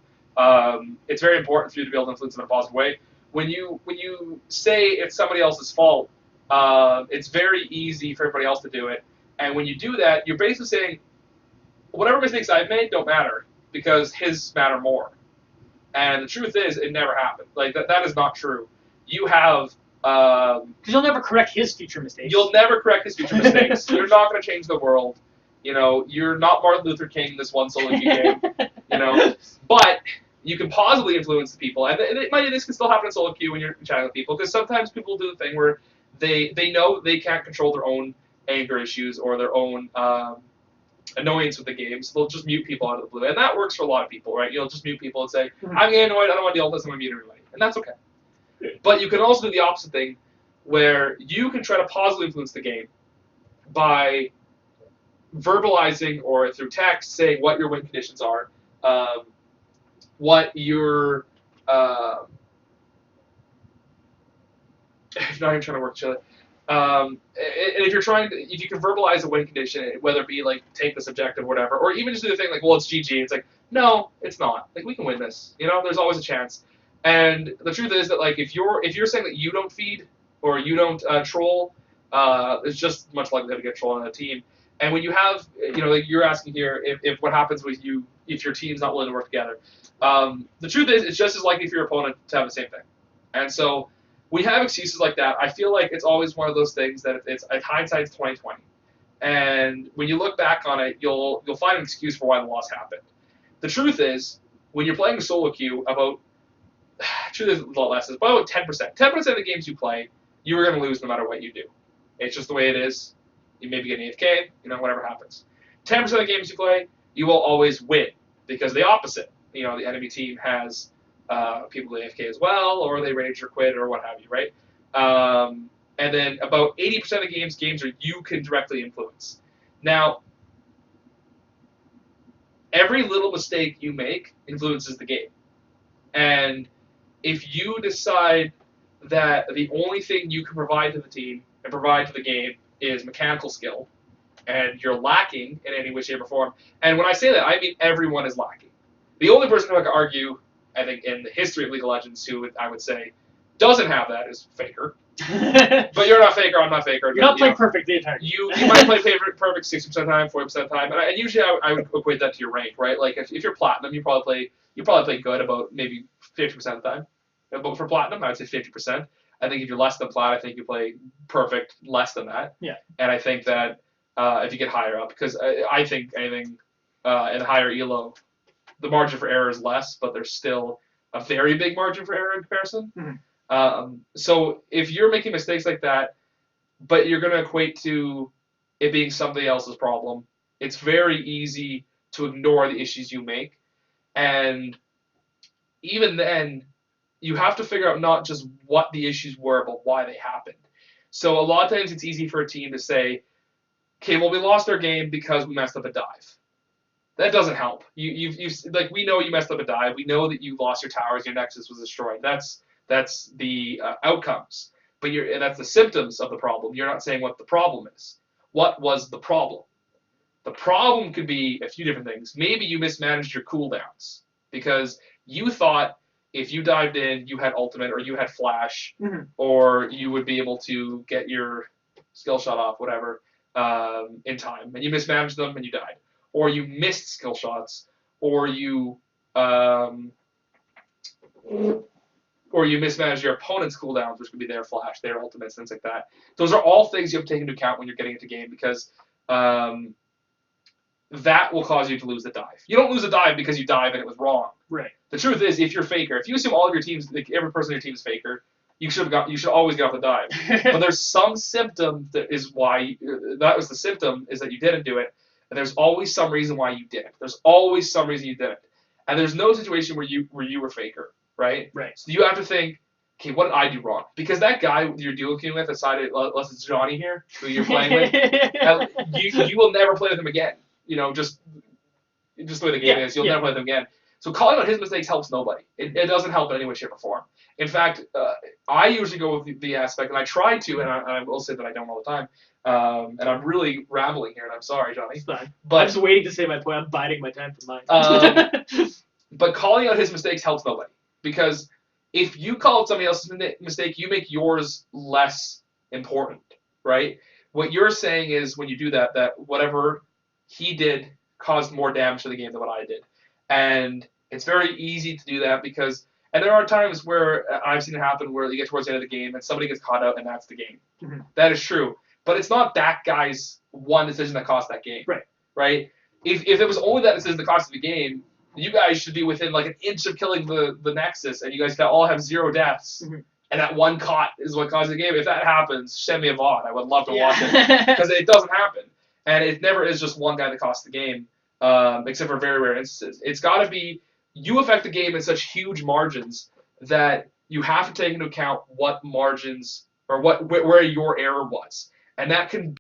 it's very important for you to be able to influence them in a positive way. When you say it's somebody else's fault, it's very easy for everybody else to do it. And when you do that, you're basically saying, whatever mistakes I've made don't matter because his matter more. And the truth is, it never happened. Like that is not true. You have because you'll never correct his future mistakes. You'll never correct his future mistakes. You're not going to change the world. You know, you're not Martin Luther King this one solo queue game. You know, but you can positively influence the people, and this can still happen in solo queue when you're chatting with people because sometimes people do the thing where they know they can't control their own anger issues or their own annoyance with the game, so they'll just mute people out of the blue, and that works for a lot of people, right? You'll just mute people and say, I'm getting annoyed, I don't want to deal with this, I'm going to mute everybody, and that's okay. But you can also do the opposite thing, where you can try to positively influence the game by verbalizing or through text saying what your win conditions are, what your not even trying to work each other. And if you can verbalize a win condition, whether it be like take this objective or whatever, or even just do the thing like, well, it's GG. It's like, no, it's not. Like we can win this. You know, there's always a chance. And the truth is that like if you're saying that you don't feed or you don't troll, it's just much likely to get trolled on a team. And when you have, like you're asking here, if what happens with you if your team's not willing to work together, the truth is it's just as likely for your opponent to have the same thing. And so we have excuses like that. I feel like it's always one of those things that it's hindsight's 20/20. And when you look back on it, you'll find an excuse for why the loss happened. The truth is, when you're playing a solo queue, truth is a lot less, but about 10%. 10% of the games you play, you are going to lose no matter what you do. It's just the way it is. You maybe get an AFK, whatever happens. 10% of the games you play, you will always win because the opposite. The enemy team has people AFK as well, or they rage or quit or what have you, right? And then about 80% of the games are you can directly influence. Now, every little mistake you make influences the game. And if you decide that the only thing you can provide to the team and provide to the game is mechanical skill, and you're lacking in any way, shape, or form, and when I say that, I mean everyone is lacking. The only person who I could argue, I think, in the history of League of Legends who I would say doesn't have that is Faker. But you're not Faker, I'm not Faker. You're not playing perfect the entire time. You might play perfect 60% of the time, 40% of the time, and usually I would equate that to your rank, right? Like if you're platinum, you probably play good about maybe 50% of the time. But for platinum, I would say 50%. I think if you're less than plat, I think you play perfect less than that. Yeah. And I think that if you get higher up, because I think anything in higher elo, the margin for error is less, but there's still a very big margin for error in comparison. Mm-hmm. So if you're making mistakes like that, but you're going to equate to it being somebody else's problem, it's very easy to ignore the issues you make. And even then, you have to figure out not just what the issues were, but why they happened. So a lot of times it's easy for a team to say, okay, well, we lost our game because we messed up a dive. That doesn't help. You like we know you messed up a dive. We know that you lost your towers. Your nexus was destroyed. That's the outcomes. But that's the symptoms of the problem. You're not saying what the problem is. What was the problem? The problem could be a few different things. Maybe you mismanaged your cooldowns because you thought if you dived in, you had ultimate or you had flash, or you would be able to get your skill shot off, whatever, in time, and you mismanaged them and you died, or you missed skill shots, or you mismanaged your opponent's cooldowns, which could be their flash, their ultimates, things like that. Those are all things you have to take into account when you're getting into game because that will cause you to lose the dive. You don't lose a dive because you dive and it was wrong. Right. The truth is, if you're faker, if you assume all of your teams, like every person on your team is faker, you should always get off the dive. But there's some symptom that is why that was the symptom is that you didn't do it, and there's always some reason why you didn't. There's always some reason you didn't, and there's no situation where you were faker, right? Right. So you have to think, okay, what did I do wrong? Because that guy you're dual queuing with, aside unless it's Johnny here, who you're playing with, you will never play with him again. You know, just the way the game is, you'll never play with him again. So calling out his mistakes helps nobody. It doesn't help in any way, shape, or form. In fact, I usually go with the aspect, and I try to, and I will say that I don't all the time. And I'm really rambling here, and I'm sorry, Johnny. It's fine. But I'm just waiting to say my point. I'm biding my time for mine. But calling out his mistakes helps nobody. Because if you call out somebody else's mistake, you make yours less important, right? What you're saying is when you do that whatever he did caused more damage to the game than what I did. And it's very easy to do that because, and there are times where I've seen it happen where you get towards the end of the game and somebody gets caught out and that's the game. Mm-hmm. That is true. But it's not that guy's one decision that cost that game. Right. Right? If it was only that decision that cost the game, you guys should be within like an inch of killing the Nexus and you guys all have 0 deaths. Mm-hmm. And that one caught is what caused the game. If that happens, send me a VOD. I would love to watch it. Because it doesn't happen. And it never is just one guy that costs the game. Except for very rare instances. It's got to be you affect the game in such huge margins that you have to take into account what margins or where your error was, and that can